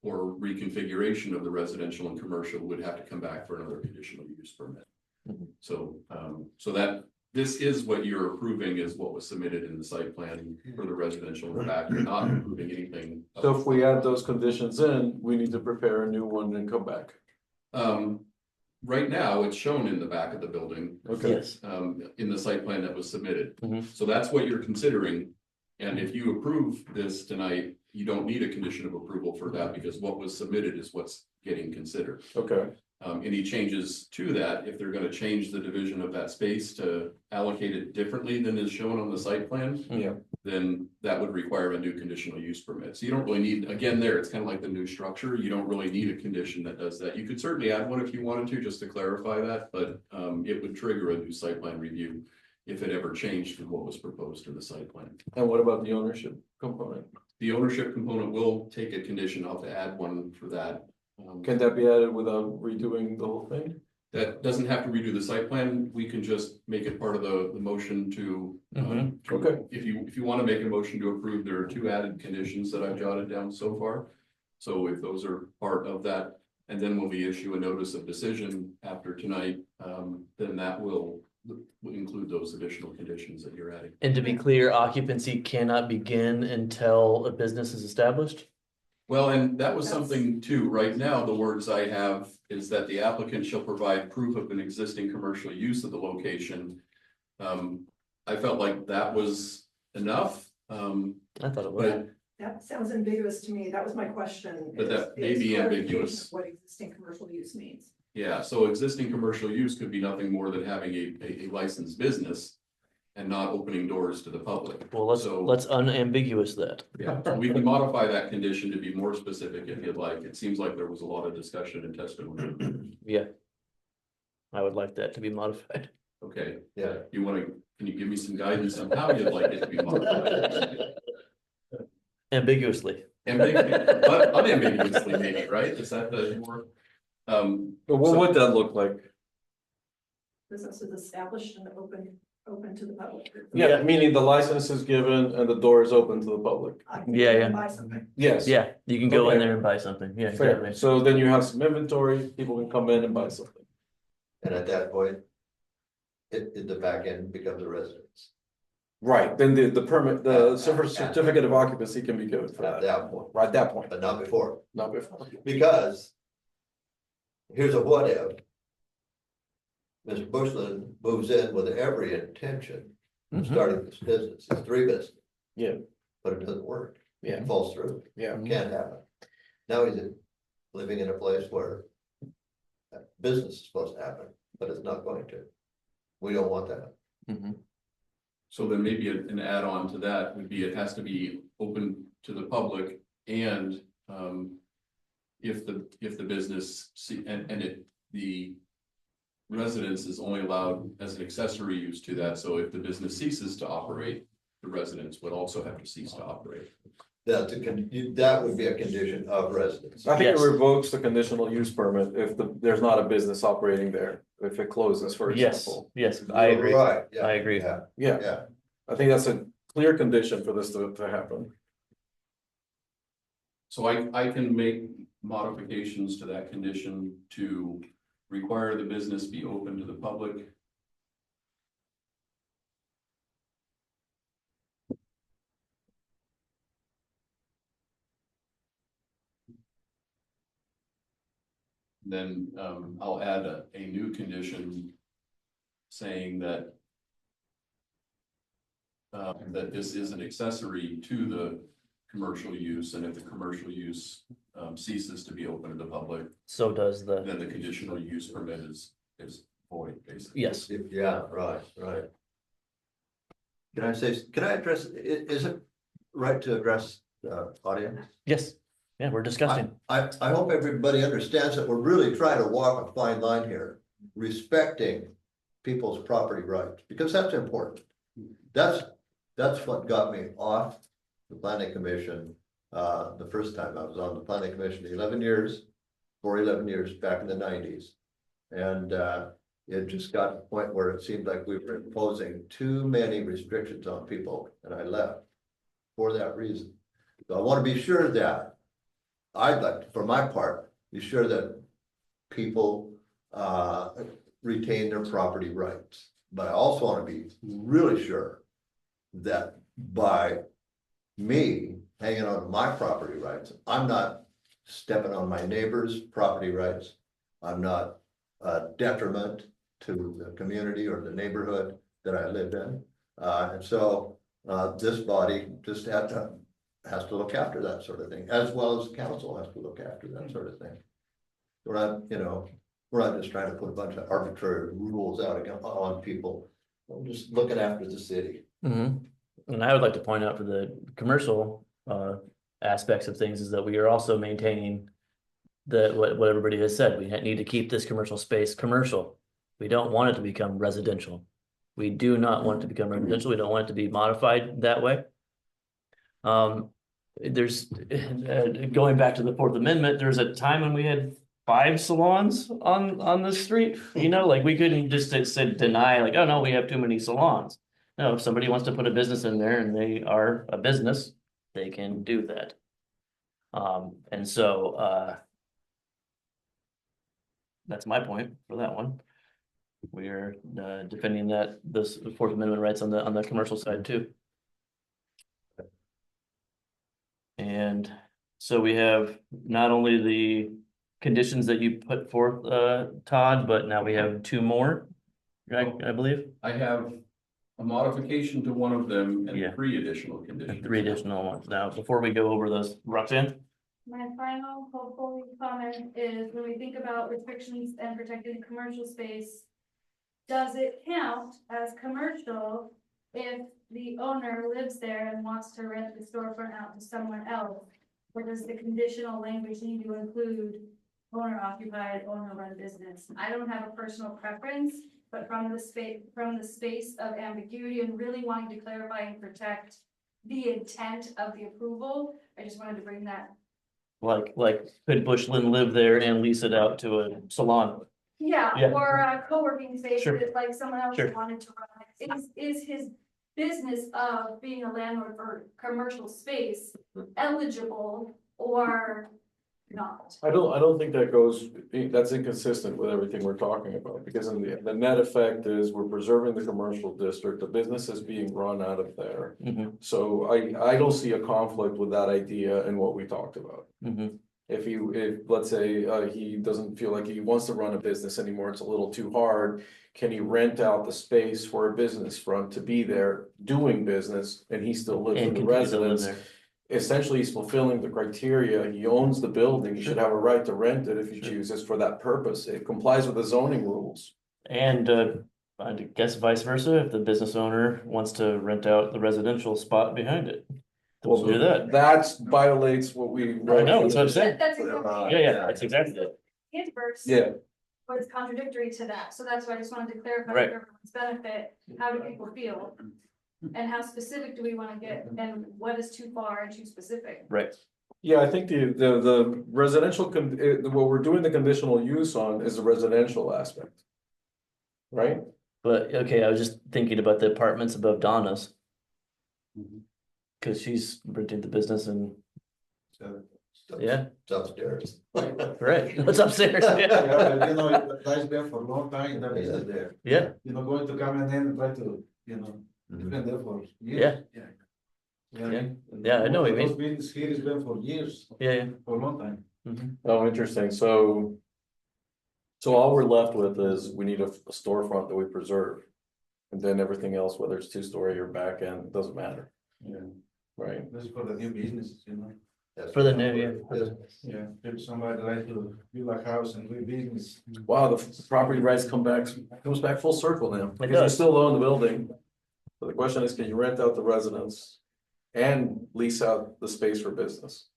Speaker 3: or reconfiguration of the residential and commercial would have to come back for another conditional use permit.
Speaker 1: Mhm.
Speaker 3: So, so that this is what you're approving is what was submitted in the site plan for the residential in the back. You're not approving anything.
Speaker 5: So if we add those conditions in, we need to prepare a new one and come back.
Speaker 3: Right now, it's shown in the back of the building.
Speaker 5: Okay.
Speaker 1: Yes,
Speaker 3: In the site plan that was submitted.
Speaker 1: Mhm.
Speaker 3: So that's what you're considering. And if you approve this tonight, you don't need a condition of approval for that because what was submitted is what's getting considered.
Speaker 5: Okay.
Speaker 3: Any changes to that, if they're gonna change the division of that space to allocate it differently than is shown on the site plan,
Speaker 5: Yeah.
Speaker 3: then that would require a new conditional use permit. So you don't really need, again, there, it's kind of like the new structure. You don't really need a condition that does that. You could certainly add one if you wanted to, just to clarify that, but it would trigger a new site plan review if it ever changed from what was proposed to the site plan.
Speaker 5: And what about the ownership component?
Speaker 3: The ownership component will take a condition. I'll have to add one for that.
Speaker 5: Can that be added without redoing the whole thing?
Speaker 3: That doesn't have to redo the site plan. We can just make it part of the motion to.
Speaker 5: Okay.
Speaker 3: If you want to make a motion to approve, there are two added conditions that I've jotted down so far. So if those are part of that, and then when we issue a notice of decision after tonight, then that will include those additional conditions that you're adding.
Speaker 1: and to be clear, occupancy cannot begin until a business is established?
Speaker 3: Well, and that was something too. Right now, the words I have is that the applicant shall provide proof of an existing commercial use of the location. I felt like that was enough.
Speaker 1: I thought it was.
Speaker 3: But
Speaker 12: That sounds ambiguous to me. That was my question.
Speaker 3: But that may
Speaker 12: is
Speaker 3: be
Speaker 12: clarification
Speaker 3: ambiguous.
Speaker 12: of what existing commercial use means.
Speaker 3: yeah, so existing commercial use could be nothing more than having a licensed business and not opening doors to the public.
Speaker 1: Well, let's unambiguous that.
Speaker 3: Yeah, so we can modify that condition to be more specific if you'd like. It seems like there was a lot of discussion and testimony.
Speaker 1: Yeah. I would like that to be modified.
Speaker 3: Okay,
Speaker 2: Yeah.
Speaker 3: can you give me some guidance on how you'd like it to be modified?
Speaker 1: Ambiguously.
Speaker 3: But unambiguously maybe, right? Is that the more?
Speaker 5: But what would that look like?
Speaker 12: Business is established and open to the public.
Speaker 5: Yeah, meaning the license is given and the door is open to the public.
Speaker 12: I can
Speaker 1: Yeah,
Speaker 12: go
Speaker 1: yeah.
Speaker 12: and buy something.
Speaker 5: Yes.
Speaker 1: Yeah, you can go in
Speaker 5: Okay.
Speaker 1: there and buy something. Yeah,
Speaker 5: Fair.
Speaker 1: exactly.
Speaker 5: So then you have some inventory, people can come in and buy something.
Speaker 2: And at that point, the back end becomes a residence.
Speaker 5: Right, then the permit, the certificate of occupancy can be given for
Speaker 2: At
Speaker 5: that,
Speaker 2: that point,
Speaker 5: right at that point,
Speaker 2: but not before,
Speaker 5: not before.
Speaker 2: because here's a what if. Mr. Bushland moves in with every intention of
Speaker 1: Mhm.
Speaker 2: starting this business, it's three business.
Speaker 5: Yeah.
Speaker 2: But it doesn't work.
Speaker 5: Yeah.
Speaker 2: It falls through,
Speaker 5: Yeah,
Speaker 2: can't happen. Now he's living in a place where business is supposed to happen, but it's not going to. We don't want that.
Speaker 1: Mhm.
Speaker 3: So then maybe an add-on to that would be it has to be open to the public and if the business the residence is only allowed as an accessory use to that, so if the business ceases to operate, the residence would also have to cease to operate.
Speaker 2: That would be a condition of residence.
Speaker 5: I think it
Speaker 1: Yes.
Speaker 5: revokes the conditional use permit if there's not a business operating there, if it closes, for
Speaker 1: Yes,
Speaker 5: example.
Speaker 1: yes, I agree.
Speaker 2: Right, yeah.
Speaker 1: I agree.
Speaker 2: Yeah,
Speaker 5: Yeah,
Speaker 2: yeah.
Speaker 5: I think that's a clear condition for this to happen.
Speaker 3: So I can make modifications to that condition to require the business be open to the public. Then I'll add a new condition saying that that this is an accessory to commercial use, and if the commercial use ceases to be open to the public,
Speaker 1: So does the,
Speaker 3: then the conditional use permit is void, basically.
Speaker 1: yes,
Speaker 2: Yeah, right. Can I address, is it right to address the audience?
Speaker 1: yes, yeah, we're discussing.
Speaker 2: I hope everybody understands that we're really trying to walk a fine line here, respecting people's property rights, because that's important. That's what got me off the planning commission, the first time I was on the planning commission, 11 years back in the 90s. And it just got to the point where it seemed like we were imposing too many restrictions on people, and I left for that reason. So I want to be sure that I'd like to, for my part, be sure that people retain their property rights. But I also want to be really sure that by me hanging on to my property rights, I'm not stepping on my neighbor's property rights. I'm not a detriment to the community or the neighborhood that I live in. And so this body just has to look after that sort of thing, as well as the council has to look after that sort of thing. We're not just trying to put a bunch of arbitrary rules out on people. We're just looking after the city.
Speaker 1: Mhm. And I would like to point out for the commercial aspects of things is that we are also maintaining what everybody has said, we need to keep this commercial space commercial. We don't want it to become residential. We do not want it to become residential. We don't want it to be modified that way. There's going back to the Fourth Amendment, there's a time when we had 5 salons on the street, like we couldn't just deny like, oh no, we have too many salons. No, if somebody wants to put a business in there and they are a business, they can do that. And so that's my point for that one. We are defending that this Fourth Amendment rights on the commercial side too. And so we have not only the conditions that you put forth, Todd, but now we have 2 more, I believe.
Speaker 3: I have a modification to one of them and
Speaker 1: Yeah.
Speaker 3: 3 additional conditions.
Speaker 1: 3 additional ones. Now, before we go over those, Roxanne?
Speaker 7: My final hopeful comment is when we think about restrictions and protecting commercial space, does it count as commercial if the owner lives there and wants to rent the storefront out to someone else? Or does the conditional language need to include owner occupied, owner run business? I don't have a personal preference, but from the space of ambiguity and really wanting to clarify and protect the intent of the approval, I just wanted to bring that.
Speaker 1: Like, could Bushland live there and lease it out to a salon?
Speaker 7: Yeah,
Speaker 1: Yeah.
Speaker 7: or a co-working space
Speaker 1: Sure.
Speaker 7: that like someone else
Speaker 1: Sure.
Speaker 7: wanted to run. Is his business of being a landlord for commercial space eligible or not?
Speaker 5: I don't think that goes, that's inconsistent with everything we're talking about, because in the net effect is we're preserving the commercial district, the business is being run out of there.
Speaker 1: Mhm,
Speaker 5: So I don't see a conflict with that idea and what we talked about.
Speaker 1: mhm.
Speaker 5: If let's say, he doesn't feel like he wants to run a business anymore, it's a little too hard. Can he rent out the space for a business front to be there doing business and he still lives in
Speaker 1: And
Speaker 5: the
Speaker 1: continue to live
Speaker 5: residence?
Speaker 1: there.
Speaker 5: Essentially, he's fulfilling the criteria, he owns the building, he should have a right to rent it if he
Speaker 1: Sure.
Speaker 5: chooses for that purpose, it complies with the zoning rules.
Speaker 1: And I guess vice versa, if the business owner wants to rent out the residential spot behind it. We'll do that.
Speaker 5: That violates what we.
Speaker 1: I know, that's what I'm saying.
Speaker 7: That's exactly.
Speaker 1: Yeah, that's exactly it.
Speaker 7: Inverse.
Speaker 5: Yeah,
Speaker 7: But it's contradictory to that, so that's why I just wanted to clarify
Speaker 1: Right.
Speaker 7: for everyone's benefit, how do people feel? And how specific do we wanna get, and what is too far and too specific?
Speaker 1: Right.
Speaker 5: yeah, I think the residential, what we're doing the conditional use on is the residential aspect. Right?
Speaker 1: But, okay, I was just thinking about the apartments above Donna's. Cause she's renting the business and, yeah,
Speaker 2: It's upstairs.
Speaker 1: right, what's upstairs, yeah,
Speaker 11: Yeah, you know, that's been for a long time, that is there.
Speaker 1: yeah,
Speaker 11: You know, going to come in and try to,
Speaker 2: Mhm.
Speaker 11: been there for
Speaker 1: Yeah.
Speaker 11: years.
Speaker 1: Yeah, I know what you mean.
Speaker 11: Those buildings here has been for years,
Speaker 1: yeah.
Speaker 11: for a long time.
Speaker 1: Mhm.
Speaker 5: Oh, interesting, so. So all we're left with is we need a storefront that we preserve. And then everything else, whether it's 2-story or back end, doesn't matter.
Speaker 11: Yeah.
Speaker 5: right?
Speaker 2: This is for the new businesses, you know.
Speaker 1: For the new,
Speaker 2: Yeah, if somebody like to build a house and do business.
Speaker 5: Wow, the property rights comes back full circle now, because you
Speaker 1: does.
Speaker 5: still own the building. So the question is, can you rent out the residence and lease out the space for business?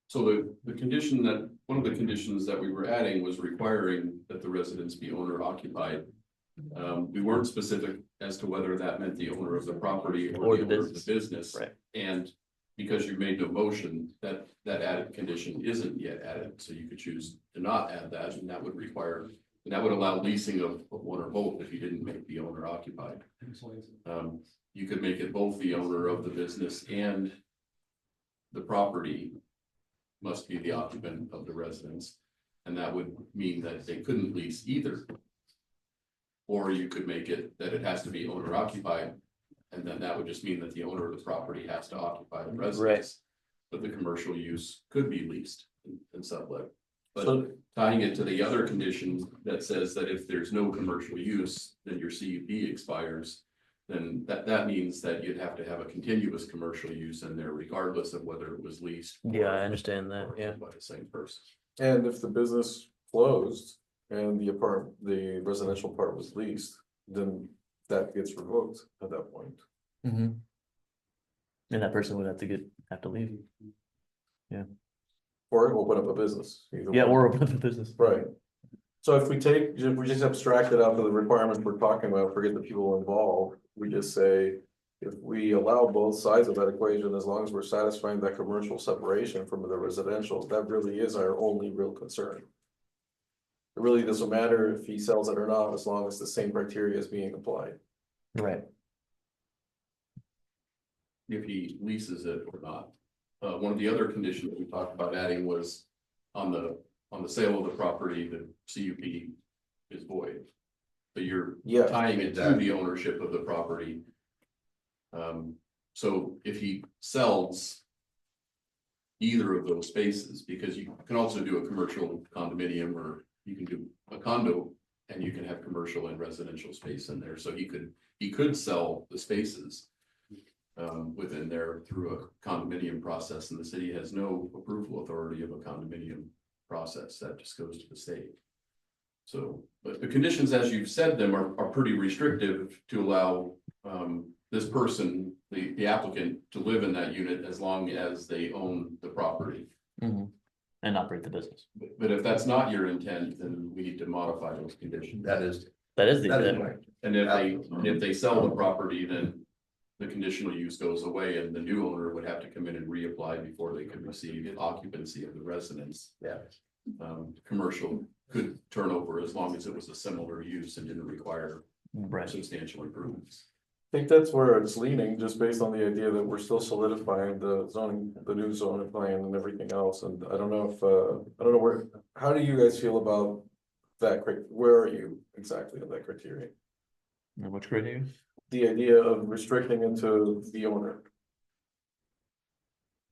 Speaker 3: So the condition that, one of the conditions that we were adding was requiring that the residence be owner occupied. We weren't specific as to whether that meant the owner of the property or the owner of the business.
Speaker 1: Right.
Speaker 3: And because you made no motion, that added condition isn't yet added, so you could choose to not add that, and that would require, and that would allow leasing of one or both if you didn't make the owner occupied. You could make it both the owner of the business and the property must be the occupant of the residence, and that would mean that they couldn't lease either. Or you could make it that it has to be owner occupied, and then that would just mean that the owner of the property has to occupy the residence. But the commercial use could be leased and sublet. But tying it to the other condition that says that if there's no commercial use, then your CUP expires. Then that means that you'd have to have a continuous commercial use in there regardless of whether it was leased.
Speaker 1: Yeah, I understand that, yeah.
Speaker 3: By the same person.
Speaker 5: And if the business closed and the residential part was leased, then that gets revoked at that point.
Speaker 1: Mm-hmm. And that person would have to leave.
Speaker 5: Or open up a business. either
Speaker 1: Yeah,
Speaker 5: one.
Speaker 1: or open up a business.
Speaker 5: Right. So if we just abstract it out to the requirements we're talking about, forget the people involved, we just say. If we allow both sides of that equation, as long as we're satisfying that commercial separation from the residential, that really is our only real concern. It really doesn't matter if he sells it or not, as long as the same criteria is being applied.
Speaker 1: Right.
Speaker 3: If he leases it or not. One of the other conditions we talked about adding was on the sale of the property, the CUP is void. But you're
Speaker 5: Yeah.
Speaker 3: tying it to the ownership of the property. So if he sells either of those spaces, because you can also do a commercial condominium, or you can do a condo and you can have commercial and residential space in there. So he could sell the spaces within there through a condominium process, and the city has no approval authority of a condominium process. That just goes to the state. So, but the conditions, as you've said them, are pretty restrictive to allow this person, the applicant, to live in that unit as long as they own the property.
Speaker 1: Mm-hmm. And operate the business.
Speaker 3: But if that's not your intent, then we need to modify those conditions.
Speaker 1: That is the
Speaker 2: That is
Speaker 1: intent.
Speaker 2: right.
Speaker 3: And if they sell the property, then the conditional use goes away, and the new owner would have to come in and reapply before they could receive occupancy of the residence.
Speaker 2: Yeah.
Speaker 3: Commercial could turn over as long as it was a similar use and didn't require
Speaker 1: Right.
Speaker 3: substantial improvements.
Speaker 5: I think that's where it's leaning, just based on the idea that we're still solidifying the zoning, the new zoning plan and everything else, and I don't know if, I don't know how do you guys feel about that, where are you exactly on that criteria?
Speaker 1: And which criteria?
Speaker 5: The idea of restricting it to the owner,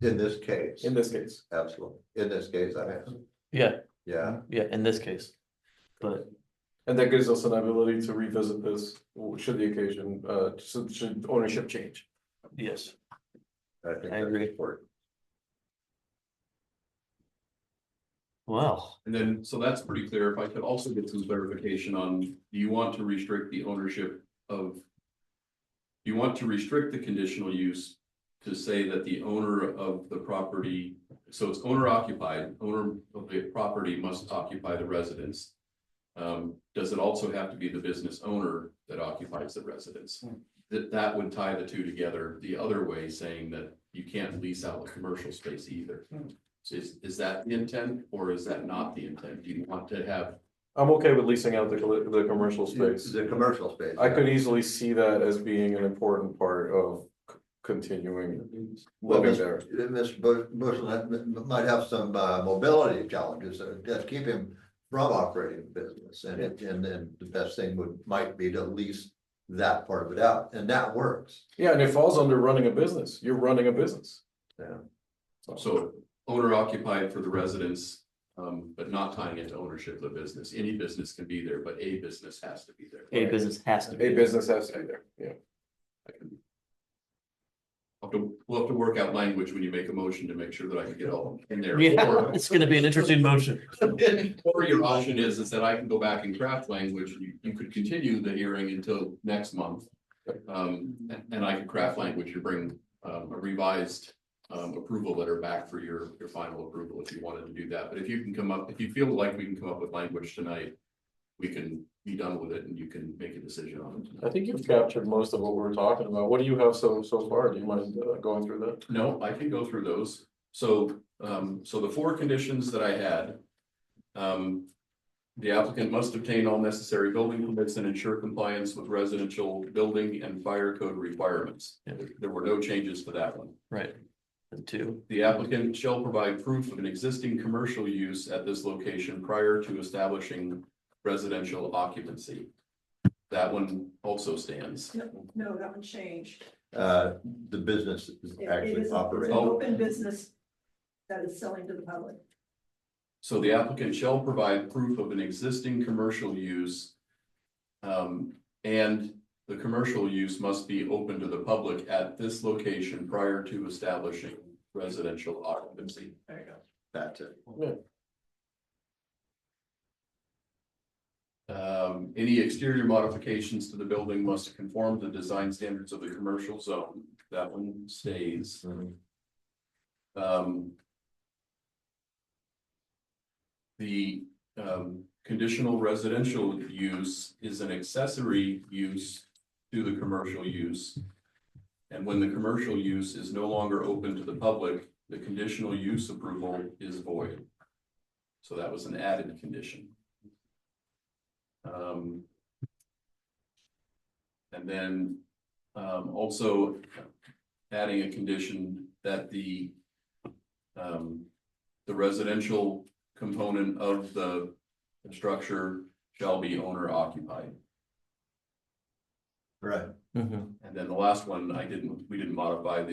Speaker 2: In this case. Absolutely. In this case, I have.
Speaker 1: Yeah,
Speaker 2: Yeah.
Speaker 1: yeah, in this case. But
Speaker 5: and that gives us an ability to revisit this, should the occasion, should ownership change.
Speaker 1: yes,
Speaker 2: I think
Speaker 1: I
Speaker 2: that's
Speaker 1: agree.
Speaker 2: important.
Speaker 1: well,
Speaker 3: And then, so that's pretty clear. If I could also get some clarification on, do you want to restrict the ownership of? Do you want to restrict the conditional use to say that the owner of the property, so it's owner occupied, owner of the property must occupy the residence. Does it also have to be the business owner that occupies the residence? That would tie the two together the other way, saying that you can't lease out the commercial space either. So is that the intent, or is that not the intent? Do you want to have?
Speaker 5: I'm okay with leasing out the commercial space.
Speaker 2: The commercial space.
Speaker 5: I could easily see that as being an important part of continuing
Speaker 2: Well,
Speaker 5: living there.
Speaker 2: Mr. Bush might have some mobility challenges that keep him from operating the business, and then the best thing might be to lease that part of it out, and that works.
Speaker 5: Yeah, and it falls under running a business. You're running a business.
Speaker 2: Yeah.
Speaker 3: So owner occupied for the residents, but not tying into ownership of the business. Any business can be there, but a business has to be there.
Speaker 1: a business has to be.
Speaker 5: A business has to be there, yeah.
Speaker 3: we'll have to work out language when you make a motion to make sure that I can get all in there.
Speaker 1: Yeah,
Speaker 3: Or-
Speaker 1: it's gonna be an interesting motion.
Speaker 3: Or your option is that I can go back and craft language, you could continue the hearing until next month. And I could craft language to bring a revised approval letter back for your final approval if you wanted to do that. But if you feel like we can come up with language tonight, we can be done with it and you can make a decision on it.
Speaker 5: I think you've captured most of what we're talking about. What do you have so far? Do you mind going through that?
Speaker 3: No, I can go through those. So the 4 conditions that I had. The applicant must obtain all necessary building permits and ensure compliance with residential building and fire code requirements. There were no changes to that one.
Speaker 1: Right. And 2.
Speaker 3: The applicant shall provide proof of an existing commercial use at this location prior to establishing residential occupancy. That one also stands.
Speaker 12: No, that one changed.
Speaker 2: The business is
Speaker 12: It
Speaker 2: actually
Speaker 12: is an
Speaker 2: operating.
Speaker 12: open business that is selling to the public.
Speaker 3: So the applicant shall provide proof of an existing commercial use. And the commercial use must be open to the public at this location prior to establishing residential occupancy.
Speaker 2: There you go. That's it.
Speaker 3: Any exterior modifications to the building must conform to design standards of the commercial zone. That one stays. The conditional residential use is an accessory use to the commercial use. And when the commercial use is no longer open to the public, the conditional use approval is void. So that was an added condition. And then also adding a condition that the residential component of the structure shall be owner occupied.
Speaker 2: Right.
Speaker 3: And then the last one, we didn't modify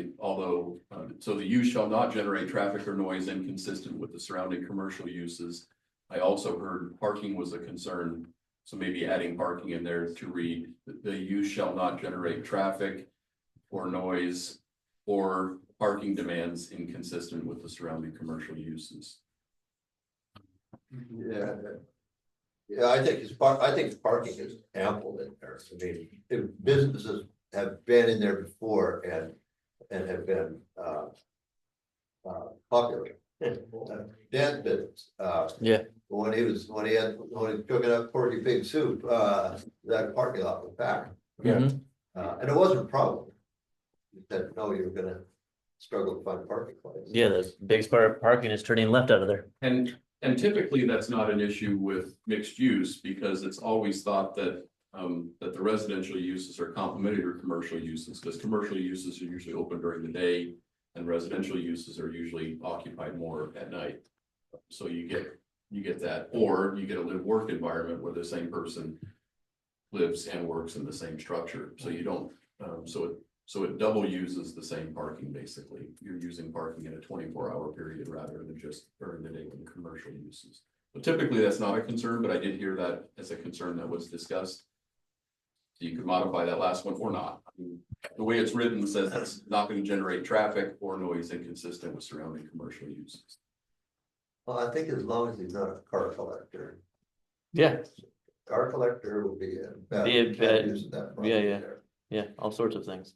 Speaker 3: so the use shall not generate traffic or noise inconsistent with the surrounding commercial uses. I also heard parking was a concern, so maybe adding parking in there to read, the use shall not generate traffic or noise or parking demands inconsistent with the surrounding commercial uses.
Speaker 2: Yeah. Yeah, I think parking is ample in there. I mean, if businesses have been in there before and have been popular. Dan's business,
Speaker 1: Yeah.
Speaker 2: when he was cooking up Porky Pig soup, that parking lot was packed.
Speaker 5: Yeah.
Speaker 2: And it wasn't a problem. He said, no, you're gonna struggle to find a parking place.
Speaker 1: Yeah, the biggest part of parking is turning left out of there.
Speaker 3: And typically that's not an issue with mixed use because it's always thought that the residential uses are complementary to commercial uses, because commercial uses are usually open during the day and residential uses are usually occupied more at night. So you get that, or you get a live-work environment where the same person lives and works in the same structure. So you don't, so it double uses the same parking, basically. You're using parking in a 24-hour period rather than just during the day when the commercial uses. But typically that's not a concern, but I did hear that as a concern that was discussed. So you could modify that last one or not. I mean, the way it's written says it's not going to generate traffic or noise inconsistent with surrounding commercial uses.
Speaker 2: Well, I think as long as he's not a car collector.
Speaker 1: Yeah.
Speaker 2: Car collector will be a
Speaker 1: Be a bad-
Speaker 2: use of that.
Speaker 1: yeah,
Speaker 2: property
Speaker 1: yeah.
Speaker 2: there.
Speaker 1: Yeah, all sorts of things.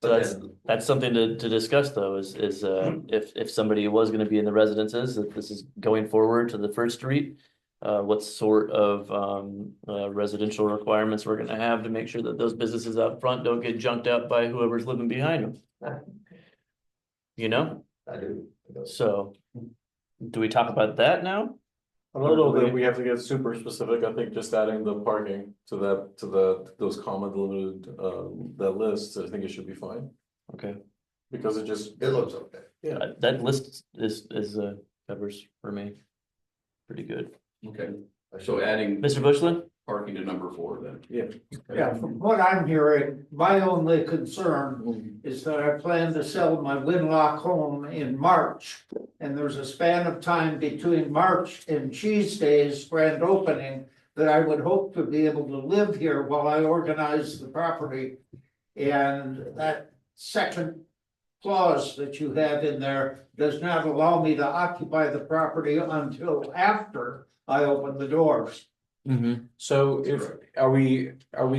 Speaker 2: But
Speaker 1: So
Speaker 2: then-
Speaker 1: that's something to discuss though, is if somebody was gonna be in the residences, if this is going forward to the First Street. What sort of residential requirements we're gonna have to make sure that those businesses out front don't get junked out by whoever's living behind them. You know,
Speaker 2: I do.
Speaker 1: so do we talk about that now?
Speaker 5: I don't know that we have to get super specific. I think just adding the parking to those comment limited, that list, I think it should be fine.
Speaker 1: Okay,
Speaker 5: Because it just,
Speaker 2: It looks okay.
Speaker 1: that list is covers for me. Pretty good.
Speaker 3: Okay, so adding
Speaker 1: Mr. Bushland?
Speaker 3: parking to number 4 then.
Speaker 11: Yeah, from what I'm hearing, my only concern is that I plan to sell my Winlock home in March. And there's a span of time between March and Cheese Days grand opening that I would hope to be able to live here while I organize the property. And that second clause that you have in there does not allow me to occupy the property until after I open the doors.
Speaker 5: So are we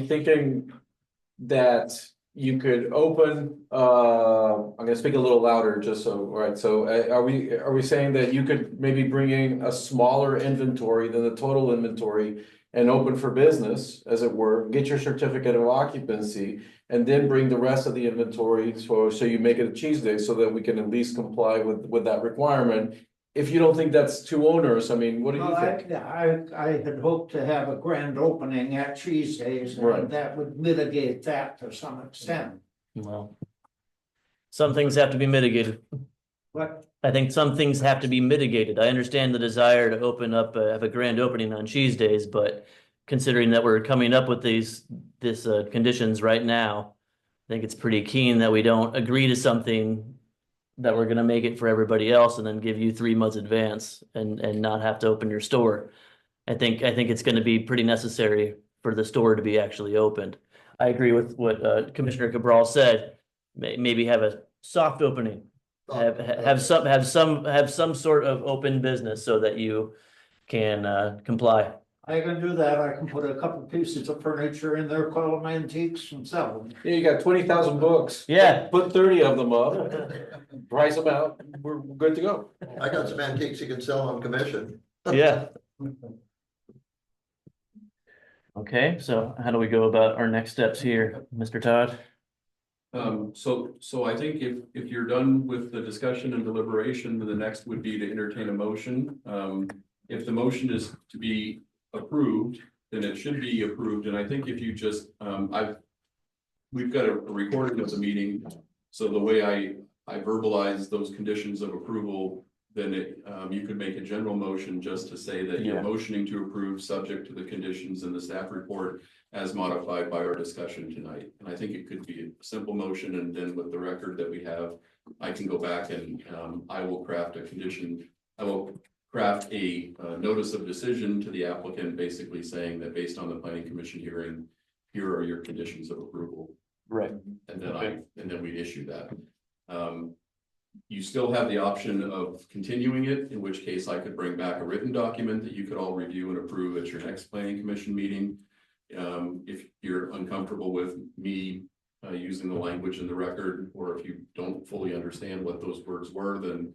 Speaker 5: thinking that you could open, I'm gonna speak a little louder just so, right, so are we saying that you could maybe bring in a smaller inventory than the total inventory and open for business, as it were, get your certificate of occupancy, and then bring the rest of the inventory, so you make it a cheese day, so that we can at least comply with that requirement? If you don't think that's too onerous, I mean, what do you
Speaker 11: Well,
Speaker 5: think?
Speaker 11: I had hoped to have a grand opening at Cheese Days,
Speaker 5: Right.
Speaker 11: and that would mitigate that to some extent.
Speaker 1: Well, some things have to be mitigated.
Speaker 11: But
Speaker 1: I think some things have to be mitigated. I understand the desire to open up, have a grand opening on cheese days, but considering that we're coming up with this conditions right now, I think it's pretty keen that we don't agree to something that we're gonna make it for everybody else and then give you 3 months advance and not have to open your store. I think it's gonna be pretty necessary for the store to be actually opened. I agree with what Commissioner Cabral said. Maybe have a soft opening. Have some sort of open business so that you can comply.
Speaker 11: I can do that. I can put a couple pieces of furniture in there, call them antiques and sell them.
Speaker 5: Yeah, you got 20,000 books.
Speaker 1: Yeah.
Speaker 5: Put 30 of them up, price them out, we're good to go.
Speaker 2: I got some antiques you can sell on commission.
Speaker 1: Yeah. Okay, so how do we go about our next steps here, Mr. Todd?
Speaker 3: So I think if you're done with the discussion and deliberation, then the next would be to entertain a motion. If the motion is to be approved, then it should be approved, and I think if you just, we've got a recording of the meeting, so the way I verbalize those conditions of approval, then you could make a general motion just to say that you're motioning to approve subject to the conditions in the staff report as modified by our discussion tonight. And I think it could be a simple motion, and then with the record that we have, I can go back and I will craft a condition. I will craft a notice of decision to the applicant, basically saying that based on the planning commission hearing, here are your conditions of approval.
Speaker 1: Right.
Speaker 3: And then we issue that. You still have the option of continuing it, in which case I could bring back a written document that you could all review and approve at your next planning commission meeting. If you're uncomfortable with me using the language in the record, or if you don't fully understand what those words were, then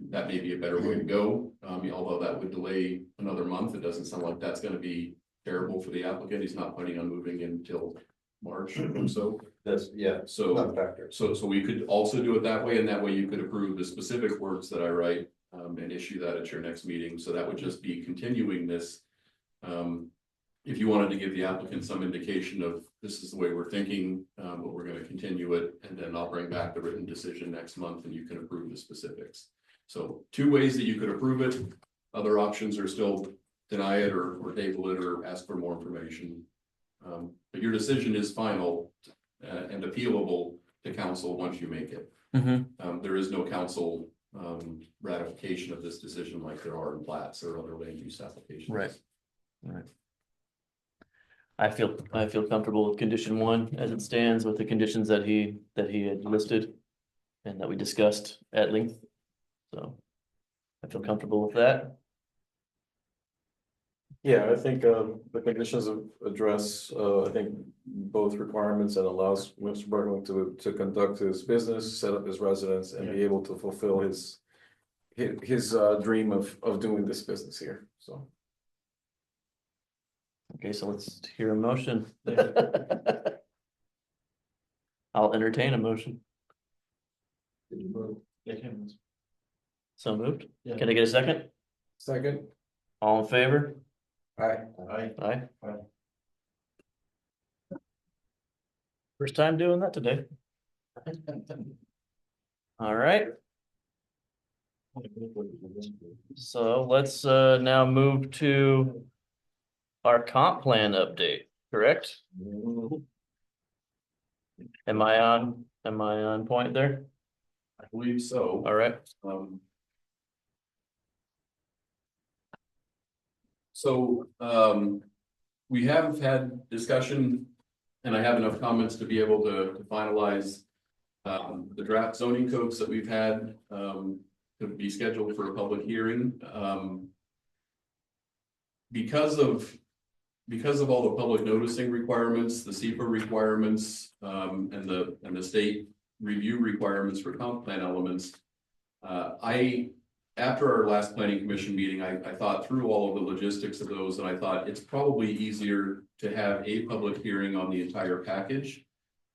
Speaker 3: that may be a better way to go. Although that would delay another month, it doesn't sound like that's going to be terrible for the applicant. He's not planning on moving in until March or so.
Speaker 2: That's, yeah,
Speaker 3: So
Speaker 2: not a factor.
Speaker 3: So we could also do it that way, and that way you could approve the specific words that I write and issue that at your next meeting. So that would just be continuing this. If you wanted to give the applicant some indication of this is the way we're thinking, but we're going to continue it, and then I'll bring back the written decision next month and you can approve the specifics. So 2 ways that you could approve it. Other options are still deny it or table it or ask for more information. But your decision is final and appealable to council once you make it. There is no council ratification of this decision like there are in plats or other land use applications.
Speaker 1: Right. I feel comfortable with condition 1 as it stands, with the conditions that he had listed and that we discussed at length. So I feel comfortable with that.
Speaker 5: Yeah, I think the conditions address, I think, both requirements, and allows Mr. Bergman to conduct his business, set up his residence, and be able to fulfill his dream of doing this business here, so.
Speaker 1: Okay, so let's hear a motion. I'll entertain a motion. So moved. Can I get a second?
Speaker 5: Second.
Speaker 1: All in favor?
Speaker 5: Aye.
Speaker 1: Aye. First time doing that today. All right. So let's now move to our comp plan update, correct? Am I on point there?
Speaker 3: I believe so.
Speaker 1: All right.
Speaker 3: We have had discussion, and I have enough comments to be able to finalize The draft zoning codes that we've had, to be scheduled for a public hearing. Because of all the public noticing requirements, the SEPA requirements, and the state review requirements for comp plan elements. After our last planning commission meeting, I thought through all of the logistics of those, and I thought it's probably easier to have a public hearing on the entire package.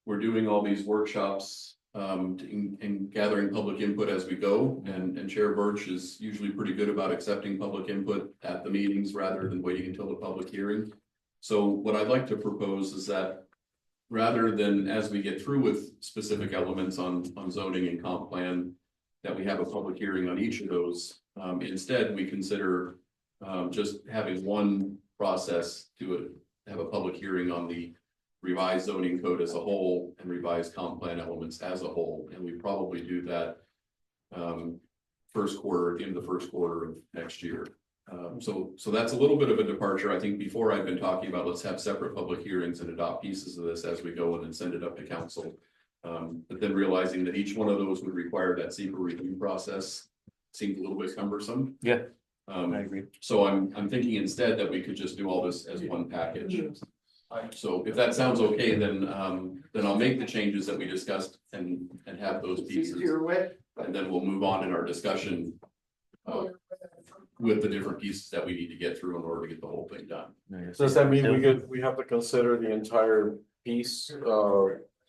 Speaker 3: We're doing all these workshops, and gathering public input as we go, and Chair Birch is usually pretty good about accepting public input at the meetings rather than waiting until the public hearing. So what I'd like to propose is that rather than as we get through with specific elements on zoning and comp plan, that we have a public hearing on each of those. Instead, we consider just having one process to have a public hearing on the revised zoning code as a whole and revised comp plan elements as a whole. And we probably do that first quarter, at the end of the first quarter of next year. So that's a little bit of a departure. I think before I've been talking about let's have separate public hearings and adopt pieces of this as we go and then send it up to council. But then realizing that each one of those would require that SEPA review process seemed a little bit cumbersome.
Speaker 1: Yeah, I agree.
Speaker 3: So I'm thinking instead that we could just do all this as one package. So if that sounds okay, then I'll make the changes that we discussed and have those pieces. And then we'll move on in our discussion with the different pieces that we need to get through in order to get the whole thing done.
Speaker 5: So does that mean we have to consider the entire piece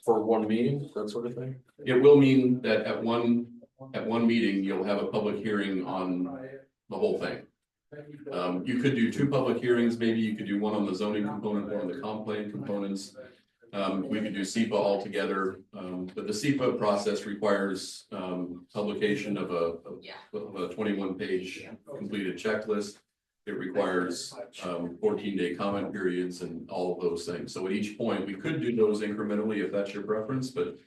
Speaker 5: for one meeting, that sort of thing?
Speaker 3: It will mean that at one meeting, you'll have a public hearing on the whole thing. You could do two public hearings, maybe you could do one on the zoning component, one on the comp plan components. We could do SEPA altogether, but the SEPA process requires publication of a 21-page completed checklist. It requires 14-day comment periods and all of those things. So at each point, we could do those incrementally if that's your preference, but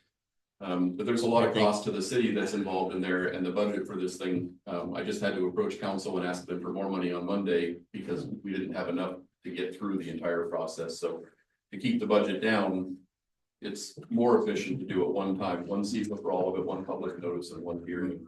Speaker 3: there's a lot of cost to the city that's involved in there, and the budget for this thing. I just had to approach council and ask them for more money on Monday because we didn't have enough to get through the entire process. So to keep the budget down, it's more efficient to do it one time, one SEPA for all of it, one public notice and one hearing,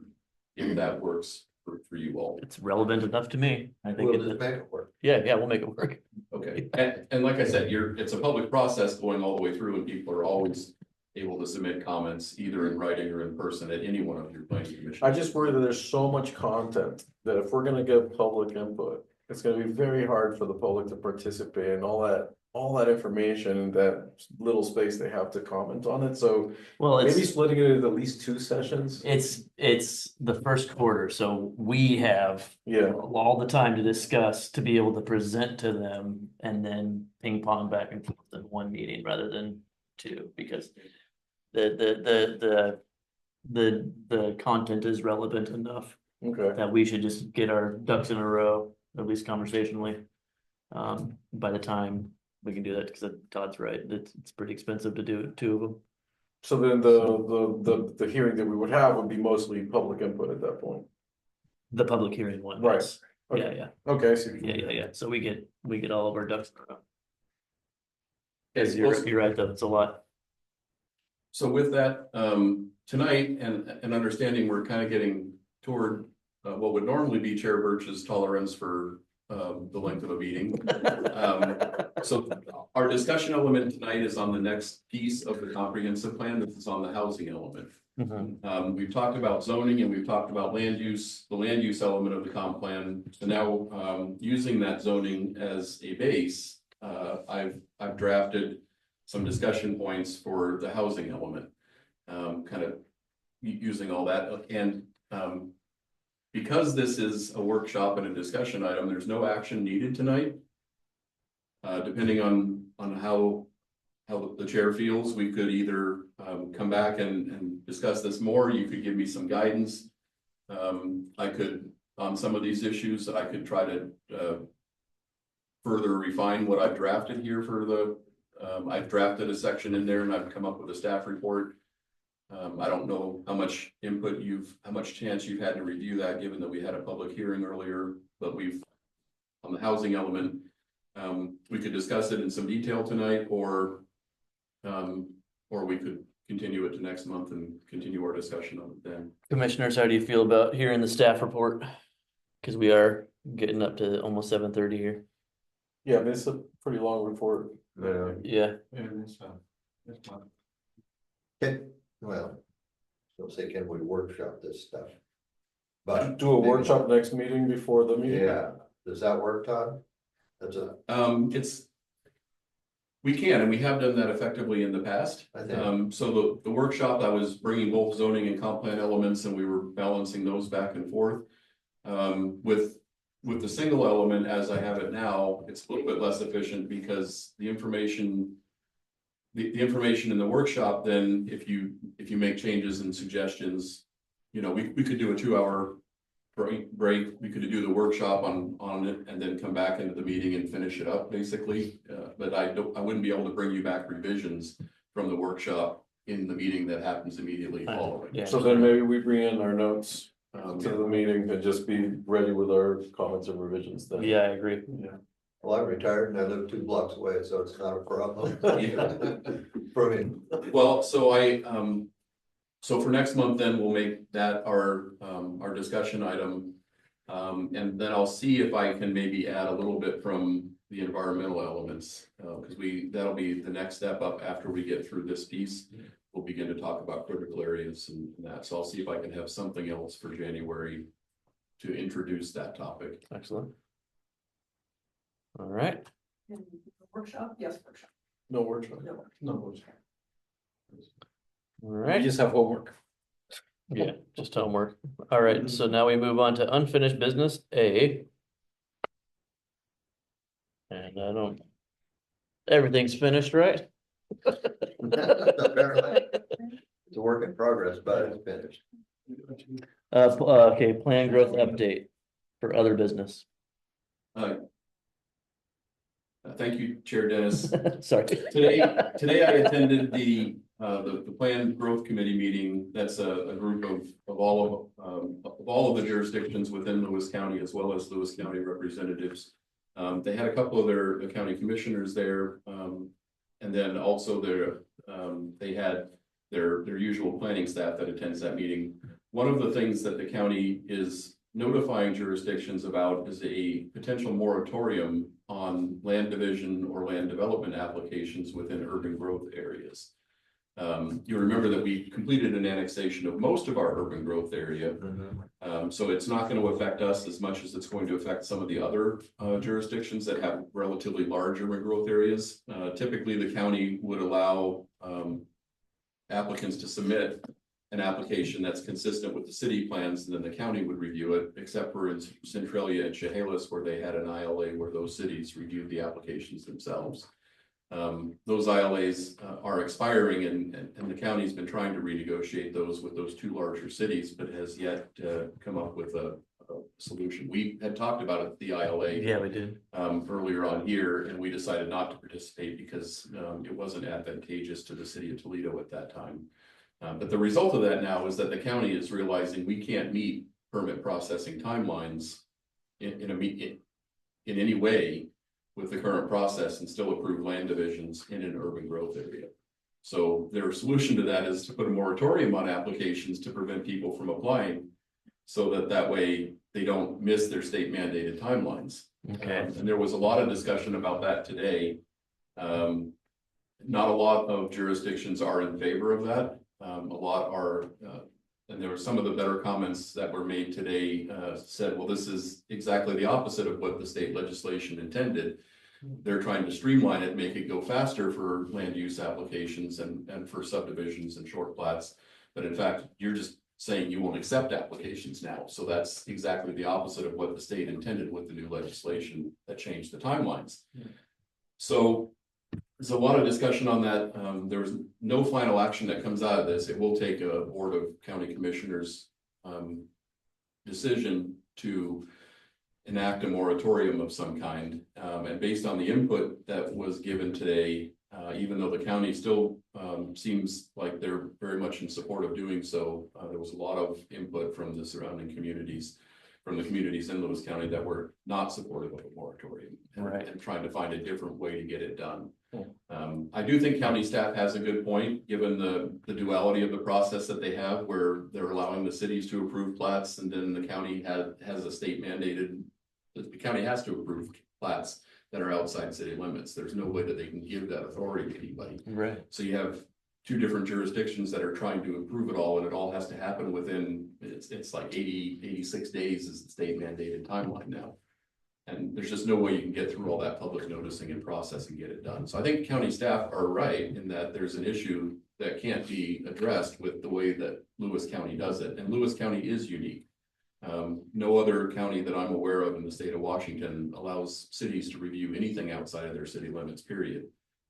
Speaker 3: if that works for you all.
Speaker 1: It's relevant enough to me. I think
Speaker 2: We'll just make it work.
Speaker 1: yeah, we'll make it work.
Speaker 3: Okay, and like I said, it's a public process going all the way through, and people are always able to submit comments either in writing or in person at any one of your planning commission.
Speaker 5: I just worry that there's so much content that if we're gonna get public input, it's gonna be very hard for the public to participate in all that information, that little space they have to comment on it. So
Speaker 1: Well,
Speaker 5: maybe splitting it into at least 2 sessions.
Speaker 1: it's the first quarter, so we have
Speaker 5: Yeah,
Speaker 1: all the time to discuss, to be able to present to them and then ping pong back and forth in one meeting rather than two, because the content is relevant enough
Speaker 5: okay.
Speaker 1: that we should just get our ducks in a row, at least conversationally. By the time we can do that, because Todd's right, it's pretty expensive to do 2 of them.
Speaker 5: So then the hearing that we would have would be mostly public input at that point.
Speaker 1: The public hearing one.
Speaker 5: Right.
Speaker 1: Yes. Yeah,
Speaker 5: Okay.
Speaker 1: yeah,
Speaker 5: Okay, I see.
Speaker 1: yeah. So we get all of our ducks in a row.
Speaker 3: Yes,
Speaker 1: You're right, though, it's a lot.
Speaker 3: So with that, tonight and understanding we're kind of getting toward what would normally be Chair Birch's tolerance for the length of a meeting. So our discussion element tonight is on the next piece of the comprehensive plan. This is on the housing element. We've talked about zoning and we've talked about land use, the land use element of the comp plan. So now using that zoning as a base, I've drafted some discussion points for the housing element, kind of using all that. And because this is a workshop and a discussion item, there's no action needed tonight. Depending on how the chair feels, we could either come back and discuss this more. You could give me some guidance. I could, on some of these issues, I could try to further refine what I've drafted here for the, I've drafted a section in there and I've come up with a staff report. I don't know how much input how much chance you've had to review that, given that we had a public hearing earlier, but on the housing element, we could discuss it in some detail tonight, or we could continue it to next month and continue our discussion on it then.
Speaker 1: Commissioners, how do you feel about hearing the staff report? Cause we are getting up to almost 7:30 here.
Speaker 5: Yeah, but it's a pretty long report.
Speaker 1: Yeah,
Speaker 2: Well, don't say can we workshop this stuff? But.
Speaker 5: Do a workshop next meeting before the meeting?
Speaker 2: Yeah, does that work, Todd? That's a,
Speaker 3: We can, and we have done that effectively in the past.
Speaker 2: I think.
Speaker 3: So the workshop, I was bringing both zoning and comp plan elements and we were balancing those back and forth. With the single element as I have it now, it's a little bit less efficient because the information. The information in the workshop, then if you make changes and suggestions, you know, we could do a 2-hour break, we could do the workshop on it and then come back into the meeting and finish it up basically. But I wouldn't be able to bring you back revisions from the workshop in the meeting that happens immediately following.
Speaker 1: yeah.
Speaker 5: So then maybe we bring in our notes to the meeting and just be ready with our comments and revisions then.
Speaker 1: Yeah, I agree.
Speaker 5: Yeah.
Speaker 2: well, I'm retired and I live 2 blocks away, so it's not a problem. For me.
Speaker 3: Well, so for next month, then we'll make that our discussion item. And then I'll see if I can maybe add a little bit from the environmental elements, because that'll be the next step up after we get through this piece. We'll begin to talk about critical areas and that. So I'll see if I can have something else for January to introduce that topic.
Speaker 1: Excellent. All right,
Speaker 12: Workshop, yes, workshop.
Speaker 5: No workshop.
Speaker 12: No workshop.
Speaker 5: No workshop.
Speaker 1: all right.
Speaker 11: just have homework.
Speaker 1: Yeah, just homework. All right, so now we move on to unfinished business A. And everything's finished, right?
Speaker 2: Apparently. It's a work in progress, but it's finished.
Speaker 1: Okay, plan growth update for other business.
Speaker 3: Thank you, Chair Dennis.
Speaker 1: Sorry.
Speaker 3: Today I attended the Planned Growth Committee meeting. That's a group of all of the jurisdictions within Lewis County as well as Lewis County representatives. They had a couple of their county commissioners there, and then also they had their usual planning staff that attends that meeting. One of the things that the county is notifying jurisdictions about is a potential moratorium on land division or land development applications within urban growth areas. You remember that we completed an annexation of most of our urban growth area. So it's not going to affect us as much as it's going to affect some of the other jurisdictions that have relatively large urban growth areas. Typically, the county would allow applicants to submit an application that's consistent with the city plans, and then the county would review it, except for in Centralia and Chehalis, where they had an ILA where those cities reviewed the applications themselves. Those ILAs are expiring and the county's been trying to renegotiate those with those 2 larger cities, but has yet come up with a solution. We had talked about it, the ILA.
Speaker 1: Yeah, we did.
Speaker 3: Earlier on here, and we decided not to participate because it wasn't advantageous to the city of Toledo at that time. But the result of that now is that the county is realizing we can't meet permit processing timelines in any way with the current process and still approve land divisions in an urban growth area. So their solution to that is to put a moratorium on applications to prevent people from applying, so that way they don't miss their state mandated timelines.
Speaker 1: Okay.
Speaker 3: And there was a lot of discussion about that today. Not a lot of jurisdictions are in favor of that. A lot are, and there were some of the better comments that were made today, said, well, this is exactly the opposite of what the state legislation intended. They're trying to streamline it, make it go faster for land use applications and for subdivisions and short plats. But in fact, you're just saying you won't accept applications now. So that's exactly the opposite of what the state intended with the new legislation that changed the timelines. So there's a lot of discussion on that. There was no final action that comes out of this. It will take a Board of County Commissioners decision to enact a moratorium of some kind. And based on the input that was given today, even though the county still seems like they're very much in support of doing so, there was a lot of input from the surrounding communities, from the communities in Lewis County that were not supportive of a moratorium, and trying to find a different way to get it done. I do think county staff has a good point, given the duality of the process that they have, where they're allowing the cities to approve plats, and then the county has a state mandated. The county has to approve plats that are outside city limits. There's no way that they can give that authority to anybody.
Speaker 1: Right.
Speaker 3: So you have two different jurisdictions that are trying to approve it all, and it all has to happen within, it's like 86 days is the state mandated timeline now. And there's just no way you can get through all that public noticing and process and get it done. So I think county staff are right in that there's an issue that can't be addressed with the way that Lewis County does it. And Lewis County is unique. No other county that I'm aware of in the state of Washington allows cities to review anything outside of their city limits, period.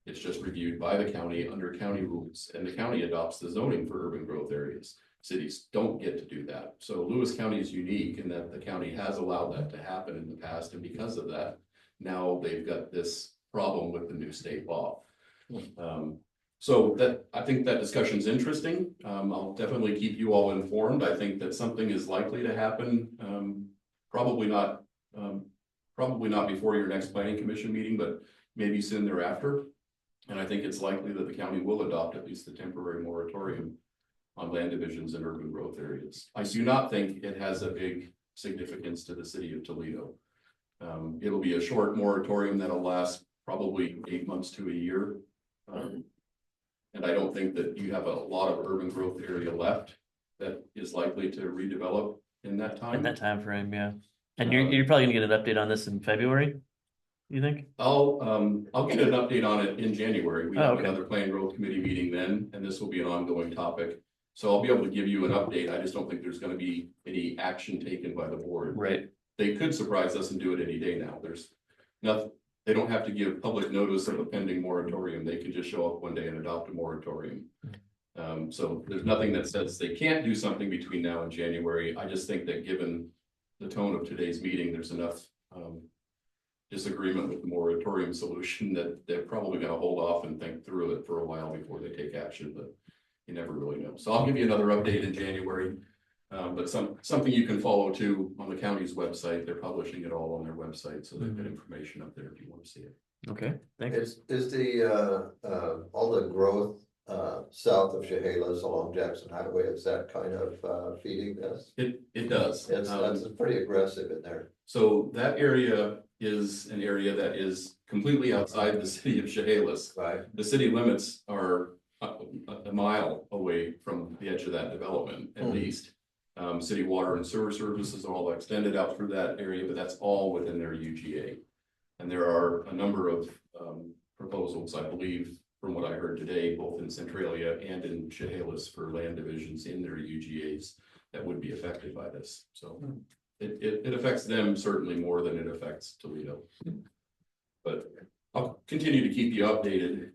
Speaker 3: It's just reviewed by the county under county rules, and the county adopts the zoning for urban growth areas. Cities don't get to do that. So Lewis County is unique in that the county has allowed that to happen in the past, and because of that, now they've got this problem with the new state law. So that, I think that discussion is interesting. I'll definitely keep you all informed. I think that something is likely to happen. Probably not before your next planning commission meeting, but maybe soon thereafter. And I think it's likely that the county will adopt at least a temporary moratorium on land divisions in urban growth areas. I do not think it has a big significance to the city of Toledo. It'll be a short moratorium that'll last probably 8 months to a year. And I don't think that you have a lot of urban growth area left that is likely to redevelop in that time.
Speaker 1: In that time frame, yeah. And you're probably gonna get an update on this in February, you think?
Speaker 3: I'll get an update on it in January. We have
Speaker 1: okay.
Speaker 3: another Plan Growth Committee meeting then, and this will be an ongoing topic. So I'll be able to give you an update. I just don't think there's gonna be any action taken by the board.
Speaker 1: Right.
Speaker 3: They could surprise us and do it any day now. There's nothing, they don't have to give public notice of a pending moratorium. They can just show up one day and adopt a moratorium. So there's nothing that says they can't do something between now and January. I just think that given the tone of today's meeting, there's enough disagreement with the moratorium solution that they're probably gonna hold off and think through it for a while before they take action, but you never really know. So I'll give you another update in January. But something you can follow too on the county's website. They're publishing it all on their website, so they've got information up there if you want to see it.
Speaker 1: Okay, thanks.
Speaker 2: Is the all the growth south of Chehalis along Jackson Highway, is that kind of feeding this?
Speaker 3: It does.
Speaker 2: That's pretty aggressive in there.
Speaker 3: So that area is an area that is completely outside the city of Chehalis.
Speaker 2: Right.
Speaker 3: The city limits are a mile away from the edge of that development, at least. City water and sewer services are all extended out through that area, but that's all within their UGA. And there are a number of proposals, I believe, from what I heard today, both in Centralia and in Chehalis for land divisions in their UGAs that would be affected by this. So it affects them certainly more than it affects Toledo. But I'll continue to keep you updated.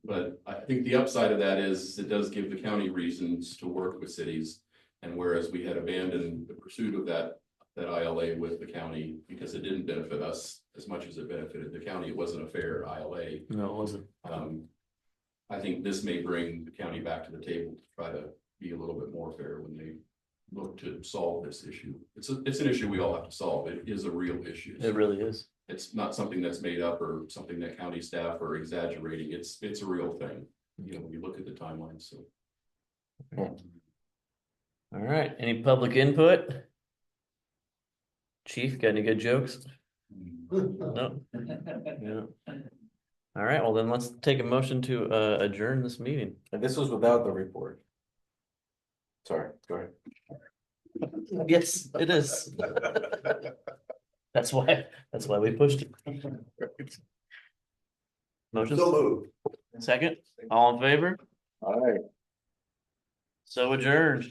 Speaker 3: But I think the upside of that is it does give the county reasons to work with cities. And whereas we had abandoned the pursuit of that ILA with the county because it didn't benefit us as much as it benefited the county, it wasn't a fair ILA.
Speaker 1: No, it wasn't.
Speaker 3: I think this may bring the county back to the table to try to be a little bit more fair when they look to solve this issue. It's an issue we all have to solve. It is a real issue.
Speaker 1: It really is.
Speaker 3: It's not something that's made up or something that county staff are exaggerating. It's a real thing. You know, when you look at the timeline, so.
Speaker 1: All right, any public input? Chief, got any good jokes? No. Yeah. All right, well then let's take a motion to adjourn this meeting.
Speaker 5: And this was without the report. Sorry, go ahead.
Speaker 1: Yes, it is. That's why we pushed it. Motion.
Speaker 2: So moved.
Speaker 1: Second, all in favor?
Speaker 5: All right.
Speaker 1: So adjourned.